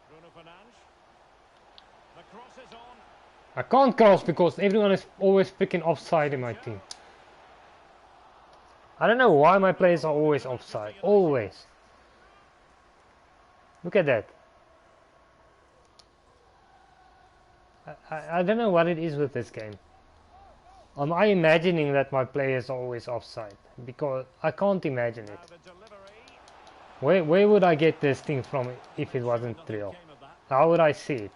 Speaker 2: Bruno Fernandes. The cross is on.
Speaker 1: I can't cross because everyone is always freaking offside in my team. I don't know why my players are always offside. Always. Look at that. I don't know what it is with this game. Am I imagining that my players are always offside? Because I can't imagine it. Where would I get this thing from if it wasn't real? How would I see it?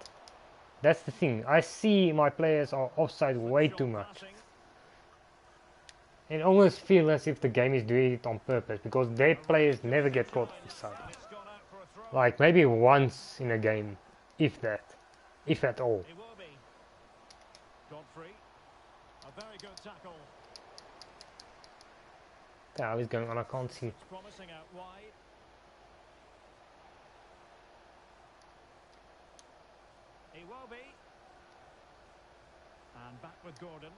Speaker 1: That's the thing. I see my players are offside way too much. It almost feels as if the game is doing it on purpose because their players never get caught offside. Like maybe once in a game, if that, if at all.
Speaker 2: A very good tackle.
Speaker 1: What the hell is going on? I can't see.
Speaker 2: Promising out wide. Iwobi. And back with Gordon.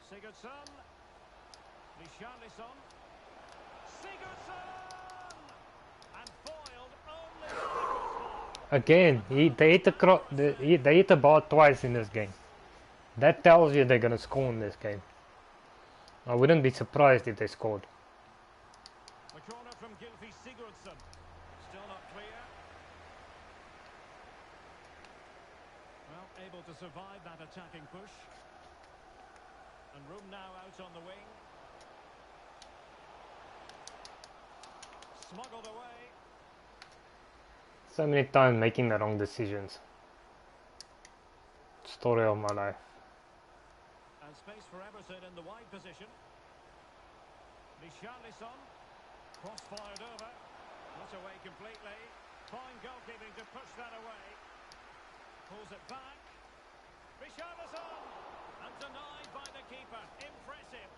Speaker 2: Sigurdsson. Richarlison. Sigurdsson! And foiled only by the crossbar.
Speaker 1: Again, they hit the bar twice in this game. That tells you they're gonna score in this game. I wouldn't be surprised if they scored.
Speaker 2: The corner from Gylfi Sigurdsson. Still not clear. Well, able to survive that attacking push. And room now out on the wing. Smuggled away.
Speaker 1: So many times making the wrong decisions. Story of my life.
Speaker 2: And space for Everton in the wide position. Richarlison. Cross-fired over. Not away completely. Fine goalkeeping to push that away. Pulls it back. Richarlison. And denied by the keeper. Impressive.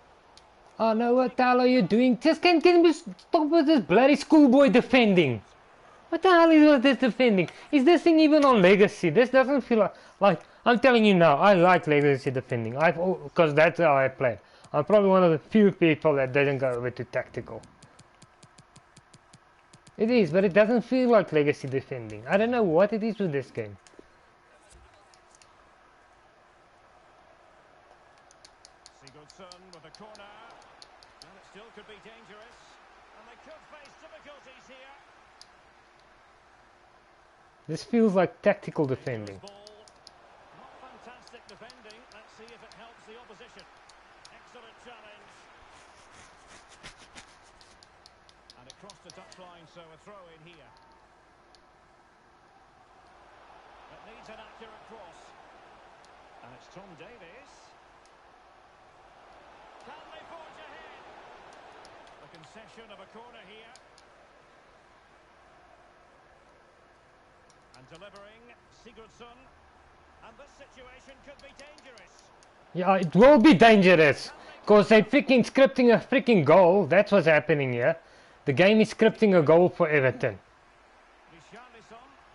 Speaker 1: Oh no, what the hell are you doing? Just can't get me stop with this bloody schoolboy defending. What the hell is with this defending? Is this thing even on Legacy? This doesn't feel like I'm telling you now, I like Legacy defending. Because that's how I play. I'm probably one of the few people that doesn't go over to tactical. It is, but it doesn't feel like Legacy defending. I don't know what it is with this game.
Speaker 2: Sigurdsson with a corner. And it still could be dangerous. And they could face difficulties here.
Speaker 1: This feels like tactical defending.
Speaker 2: Not fantastic defending. Let's see if it helps the opposition. Excellent challenge. And it crossed the touchline, so a throw in here. It needs an accurate cross. And it's Tom Davies. Can they forge ahead? A concession of a corner here. And delivering, Sigurdsson. And this situation could be dangerous.
Speaker 1: Yeah, it will be dangerous. Because they're freaking scripting a freaking goal. That's what's happening here. The game is scripting a goal for Everton.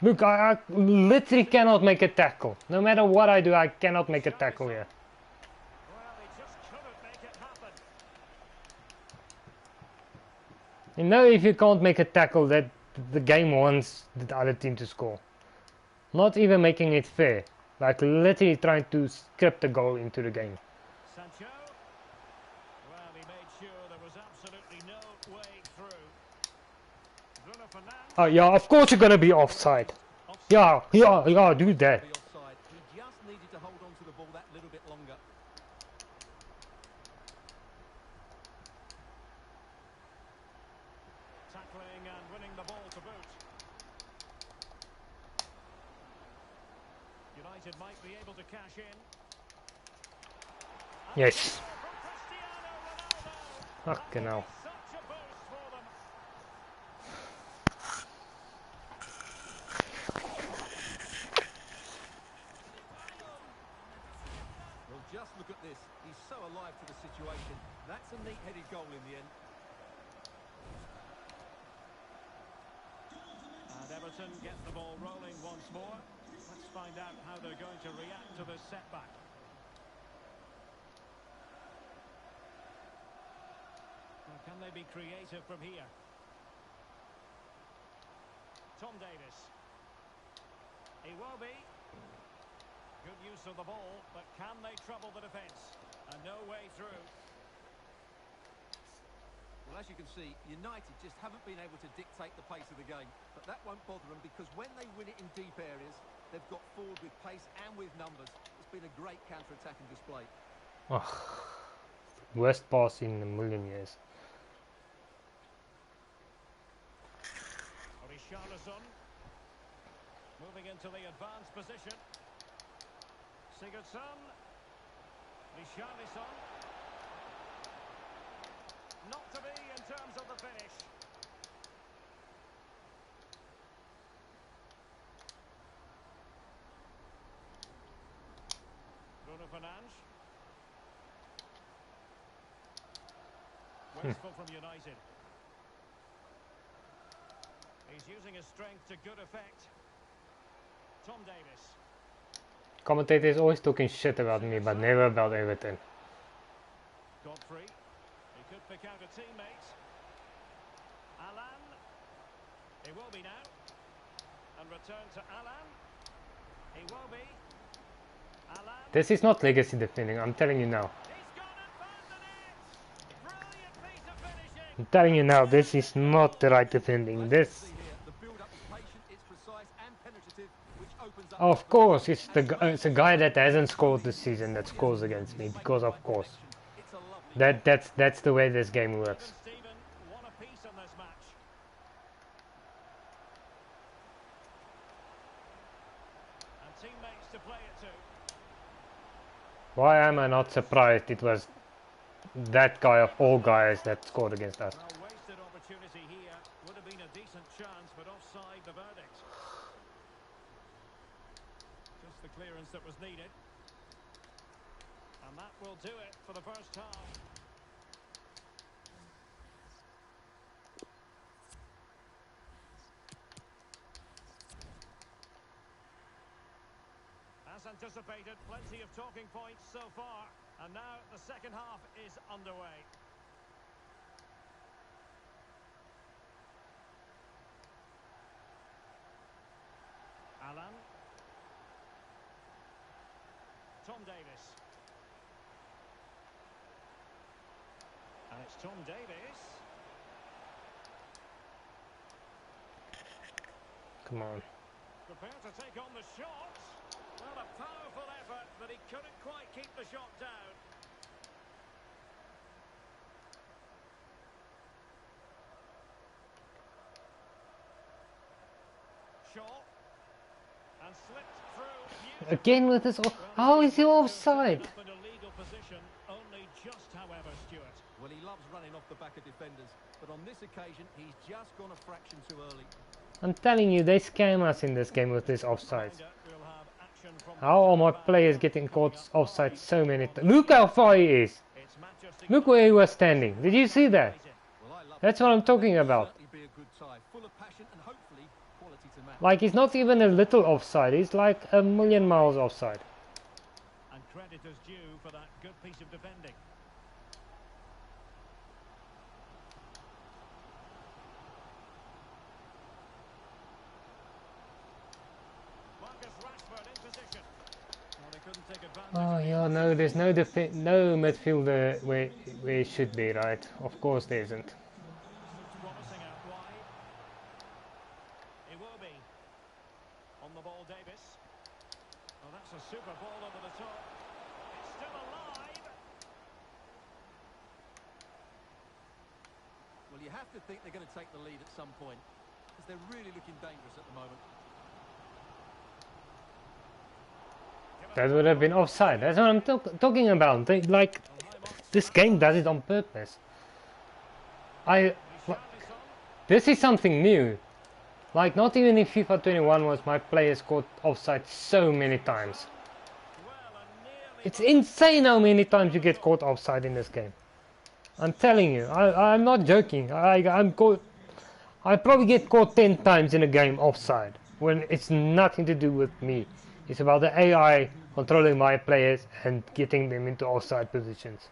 Speaker 1: Look, I literally cannot make a tackle. No matter what I do, I cannot make a tackle here.
Speaker 2: Well, he just couldn't make it happen.
Speaker 1: You know, if you can't make a tackle, that the game wants the other team to score. Not even making it fair. Like literally trying to script a goal into the game.
Speaker 2: Sancho. Well, he made sure there was absolutely no way through. Bruno Fernandes.
Speaker 1: Oh yeah, of course you're gonna be offside. Yeah, do that.
Speaker 3: He just needed to hold on to the ball that little bit longer.
Speaker 2: Tackling and winning the ball to boot. United might be able to cash in.
Speaker 1: Yes.
Speaker 2: From Cristiano Ronaldo.
Speaker 1: Fucking hell.
Speaker 2: Such a boost for them.
Speaker 3: Well, just look at this. He's so alive to the situation. That's a neat-headed goal in the end.
Speaker 2: And Everton get the ball rolling once more. Let's find out how they're going to react to this setback. Can they be creative from here? Tom Davis. He will be. Good use of the ball, but can they trouble the defence? And no way through.
Speaker 3: Well, as you can see, United just haven't been able to dictate the pace of the game. But that won't bother them because when they win it in deep areas, they've got forward with pace and with numbers. It's been a great counter-attacking display.
Speaker 1: Oh, worst pass in a million years.
Speaker 2: Richarlison. Moving into the advanced position. Sigurdsson. Richarlison. Not to be in terms of the finish. Bruno Fernandes. Wasteful from United. He's using his strength to good effect. Tom Davis.
Speaker 1: Commentators always talking shit about me, but never about Everton.
Speaker 2: Godfrey. He could pick out a teammate. Alan. He will be now. And return to Alan. He will be. Alan.
Speaker 1: This is not legacy defending, I'm telling you now.
Speaker 2: He's gone and found the net. Brilliant piece of finishing.
Speaker 1: I'm telling you now, this is not the right defending. This,
Speaker 3: The build-up is patient, it's precise and penetrative, which opens up...
Speaker 1: of course, it's a guy that hasn't scored this season that scores against me, because of course.
Speaker 3: It's a lovely...
Speaker 1: That's the way this game works.
Speaker 2: Stephen, what a piece in this match. And teammates to play it to.
Speaker 1: Why am I not surprised it was that guy of all guys that scored against us?
Speaker 2: Well, wasted opportunity here. Would have been a decent chance, but offside the verdict. Just the clearance that was needed. And that will do it for the first half. As anticipated, plenty of talking points so far. And now the second half is underway. Alan. Tom Davis. And it's Tom Davis.
Speaker 1: Come on.
Speaker 2: Prepared to take on the shot. Well, a powerful effort, but he couldn't quite keep the shot down. Shaw. And slipped through.
Speaker 1: Again with this, how is he offside?
Speaker 2: Up in a legal position, only just, however, Stuart.
Speaker 3: Well, he loves running off the back of defenders, but on this occasion, he's just gone a fraction too early.
Speaker 1: I'm telling you, they scam us in this game with this offside.
Speaker 2: We'll have action from
Speaker 1: How are my players getting caught offside so many times? Look how far he is!
Speaker 2: It's Manchester
Speaker 1: Look where he was standing. Did you see that?
Speaker 3: Well, I love
Speaker 1: That's what I'm talking about.
Speaker 3: Certainly be a good tie, full of passion and hopefully quality to match.
Speaker 1: Like, he's not even a little offside. He's like a million miles offside.
Speaker 2: And credit is due for that good piece of defending. Marcus Rashford in position. Well, they couldn't take advantage.
Speaker 1: Oh yeah, no, there's no no midfielder where it should be, right? Of course there isn't.
Speaker 2: Looks promising out wide. It will be. On the ball, Davis. Oh, that's a super ball over the top. It's still alive.
Speaker 3: Well, you have to think they're going to take the lead at some point, because they're really looking dangerous at the moment.
Speaker 1: That would have been offside. That's what I'm talking about. Like, this game does it on purpose. This is something new. Like, not even in FIFA 21 was my players caught offside so many times. It's insane how many times you get caught offside in this game. I'm telling you, I'm not joking. I probably get caught 10 times in a game offside when it's nothing to do with me. It's about the AI controlling my players and getting them into offside positions.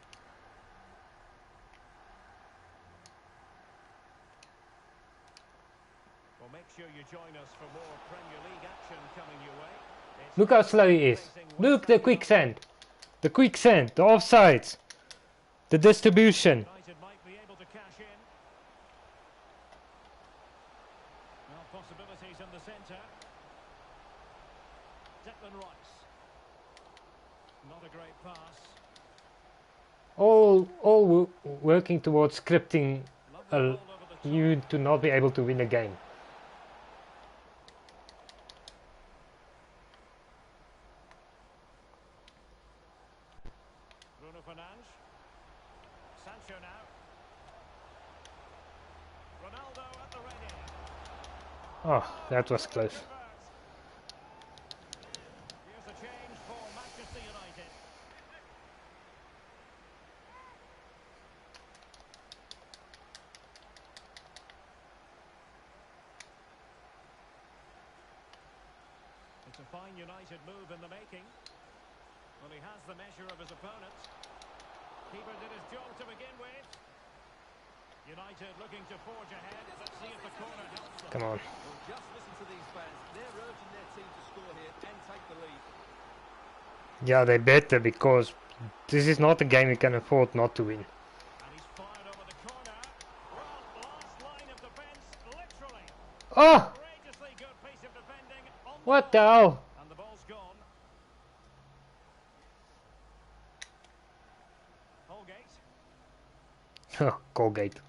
Speaker 2: join us for more Premier League action coming your way. It's
Speaker 1: Look how slow he is.
Speaker 2: facing
Speaker 1: Look,
Speaker 2: West
Speaker 1: the
Speaker 2: Ham
Speaker 1: quicksand. The quicksand, the offsides, the distribution.
Speaker 2: United might be able to cash in. Well, possibilities in the centre. Declan Rice. Not a great pass.
Speaker 1: All working towards scripting
Speaker 2: Lovely ball over the top.
Speaker 1: you to not be able to win a game.
Speaker 2: Bruno Fernandes. Sancho now. Ronaldo at the ready.
Speaker 1: Oh, that was close.
Speaker 2: Here's a change for Manchester United. It's a fine United move in the making. Well, he has the measure of his opponent. Keeper did his job to begin with. United looking to forge ahead. Let's see if the corner helps them.
Speaker 1: Come on.
Speaker 3: Well, just listen to these fans. They're urging their team to score here and take the lead.
Speaker 1: Yeah, they better, because this is not a game we can afford not to win.
Speaker 2: And he's fired over the corner. Well, last line of defence, literally.
Speaker 1: Oh,
Speaker 2: Courageously good piece of defending on the
Speaker 1: what the
Speaker 2: ball.
Speaker 1: hell?
Speaker 2: And the ball's gone. Holgate.
Speaker 1: Colgate.
Speaker 2: An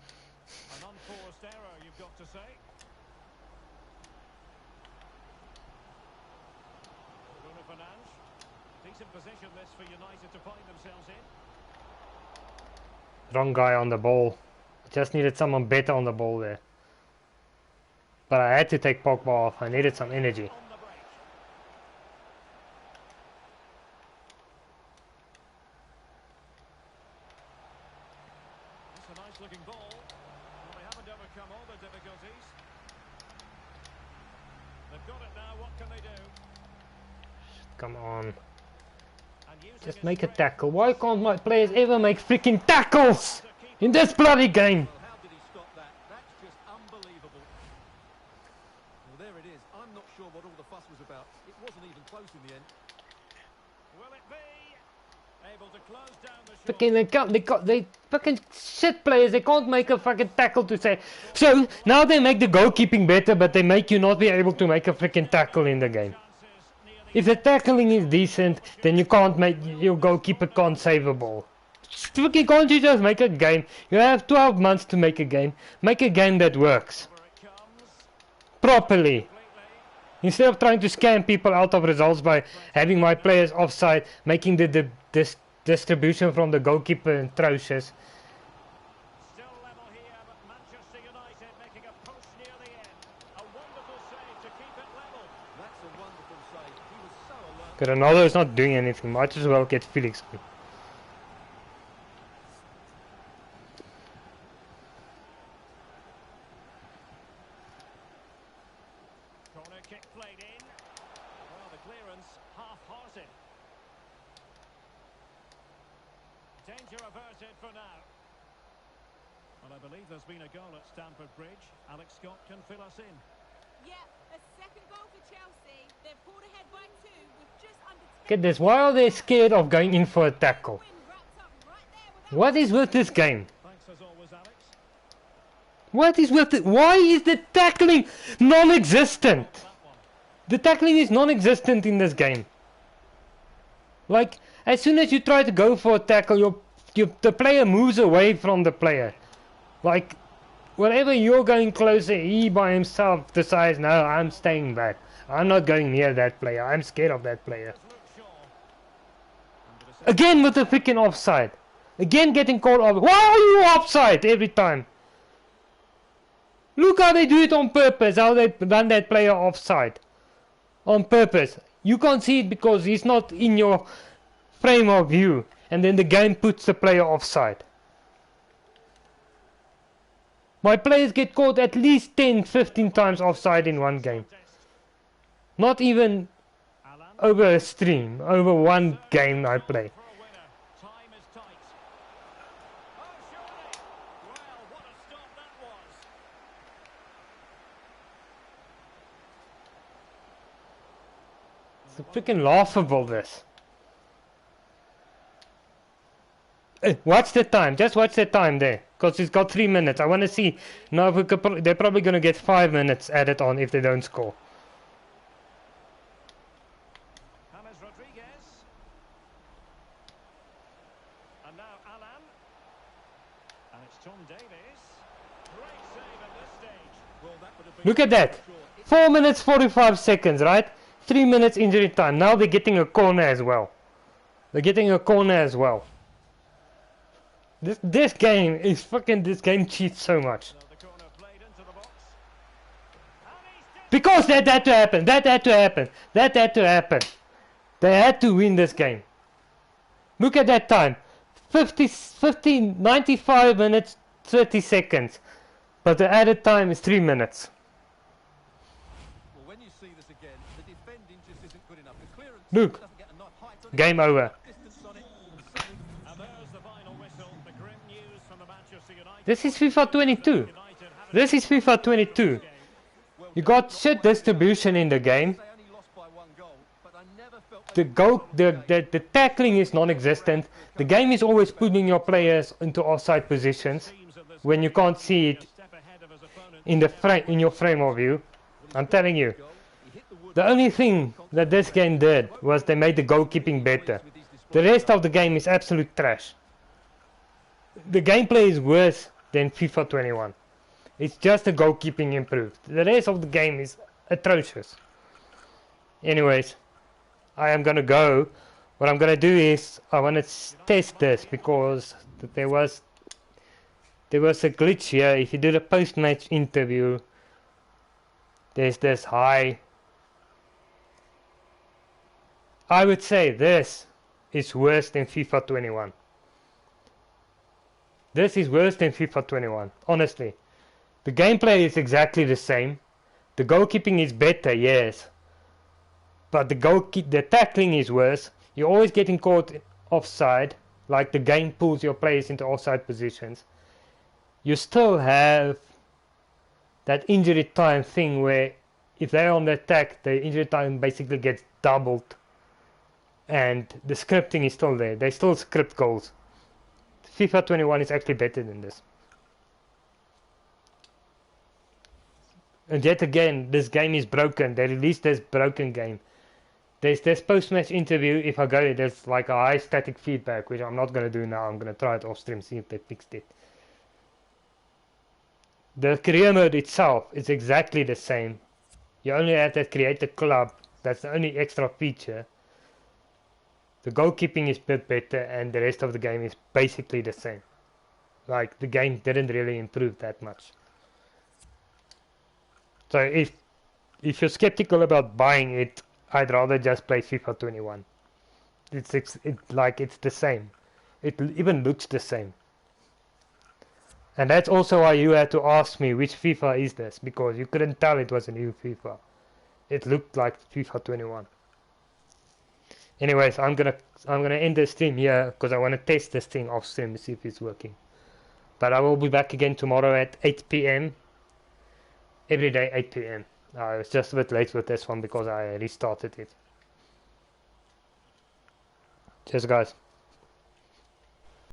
Speaker 2: unforced error, you've got to say. Bruno Fernandes. Decent position this for United to find themselves in.
Speaker 1: Wrong guy on the ball. Just needed someone better on the ball there. But I had to take Pogba off. I needed some energy.
Speaker 2: On the break. That's a nice looking ball. Well, they haven't overcome all the difficulties. They've got it now, what can they do?
Speaker 1: Come on.
Speaker 2: And using
Speaker 1: Just
Speaker 2: his
Speaker 1: make a
Speaker 2: strength
Speaker 1: tackle. Why can't my players ever make freaking tackles
Speaker 2: to keep
Speaker 1: in this bloody game?
Speaker 3: Well, how did he stop that? That's just unbelievable. Well, there it is. I'm not sure what all the fuss was about. It wasn't even close in the end.
Speaker 2: Will it be able to close down the shot?
Speaker 1: Fucking they fucking shit players. They can't make a fucking tackle to say. So now they make the goalkeeping better, but they make you not be able to make a freaking tackle in the game.
Speaker 2: Chances near the
Speaker 1: If the tackling is decent, then you can't make your goalkeeper can't save a ball. Fucking can't you just make a game? You have 12 months to make a game. Make a game that works
Speaker 2: where it comes
Speaker 1: properly.
Speaker 2: completely.
Speaker 1: Instead of trying to scam people out of results by having my players offside, making the distribution from the goalkeeper atrocious.
Speaker 2: Still level here, but Manchester United making a push near the end. A wonderful save to keep it level.
Speaker 3: That's a wonderful save. He was so alert.
Speaker 1: Because Ronaldo is not doing anything. Might as well get Felix.
Speaker 2: Corner kick played in. Well, the clearance half-hearted. Danger averted for now. Well, I believe there's been a goal at Stamford Bridge. Alex Scott can fill us in.
Speaker 4: Yeah, a second goal for Chelsea. They've pulled ahead by 2 with just under 10
Speaker 1: Get this. Why are they scared of going in for a tackle?
Speaker 4: win wrapped up right there without
Speaker 1: What is with this game?
Speaker 2: Thanks as always, Alex.
Speaker 1: What is with it? Why is the tackling non-existent?
Speaker 2: That one.
Speaker 1: The tackling is non-existent in this game. Like, as soon as you try to go for a tackle, the player moves away from the player. Like, whenever you're going closer, he by himself decides, no, I'm staying back. I'm not going near that player. I'm scared of that player.
Speaker 2: Luke Shaw. Under the
Speaker 1: Again with the freaking offside. Again getting called off. Why are you offside every time? Look how they do it on purpose. How they run that player offside. On purpose. You can't see it because he's not in your frame of view. And then the game puts the player offside. My players get caught at least 10, 15 times offside in one game.
Speaker 2: test.
Speaker 1: Not even
Speaker 2: Alan.
Speaker 1: over a stream. Over one game I play.
Speaker 2: For a winner. Time is tight. Oh, surely. Well, what a stop that was.
Speaker 1: Freaking laughable, this. Watch the time. Just watch the time there. Because it's got 3 minutes. I want to see. Now we could they're probably going to get 5 minutes added on if they don't score.
Speaker 2: James Rodriguez. And now Alan. And it's Tom Davies. Great save at this stage.
Speaker 3: Well, that would have been
Speaker 1: Look at that. 4 minutes 45 seconds, right? 3 minutes injury time. Now they're getting a corner as well. They're getting a corner as well. This game is fucking. This game cheats so much.
Speaker 2: So the corner played into the box. And he's
Speaker 1: Because that had to happen. That had to happen. That had to happen. They had to win this game. Look at that time. 95 minutes 30 seconds. But the added time is 3 minutes.
Speaker 3: Well, when you see this again, the defending just isn't good enough. The clearance
Speaker 1: Look.
Speaker 3: doesn't get enough height on it.
Speaker 1: Game over.
Speaker 3: Distance on it.
Speaker 2: And there's the final whistle. The grim news from the Manchester United.
Speaker 1: This is FIFA 22. This is FIFA 22. You got shit distribution in the game.
Speaker 3: They only lost by 1 goal, but I never felt
Speaker 1: The tackling is non-existent. The game is always putting your players into offside positions when you can't see it in your frame of view. I'm telling you. The only thing that this game did was they made the goalkeeping better. The rest of the game is absolute trash. The gameplay is worse than FIFA 21. It's just the goalkeeping improved. The rest of the game is atrocious. Anyways, I am gonna go. What I'm gonna do is I want to test this because there was a glitch here. If you do the post-match interview, there's this high. I would say this is worse than FIFA 21. This is worse than FIFA 21, honestly. The gameplay is exactly the same. The goalkeeping is better, yes. But the tackling is worse. You're always getting caught offside, like the game pulls your players into offside positions. You still have that injury time thing where if they're on the attack, the injury time basically gets doubled. And the scripting is still there. They still script goals. FIFA 21 is actually better than this. And yet again, this game is broken. They released this broken game. There's this post-match interview. If I go, there's like a high static feedback, which I'm not going to do now. I'm going to try it off stream, see if they fixed it. The career mode itself is exactly the same. You only have to create a club. That's the only extra feature. The goalkeeping is a bit better, and the rest of the game is basically the same. Like, the game didn't really improve that much. So if you're skeptical about buying it, I'd rather just play FIFA 21. It's the same. It even looks the same. And that's also why you had to ask me which FIFA is this, because you couldn't tell it was a new FIFA. It looked like FIFA 21. Anyways, I'm gonna end the stream here because I want to test this thing off stream to see if it's working. But I will be back again tomorrow at 8 PM. Every day 8 PM. I was just a bit late with this one because I restarted it. Cheers guys.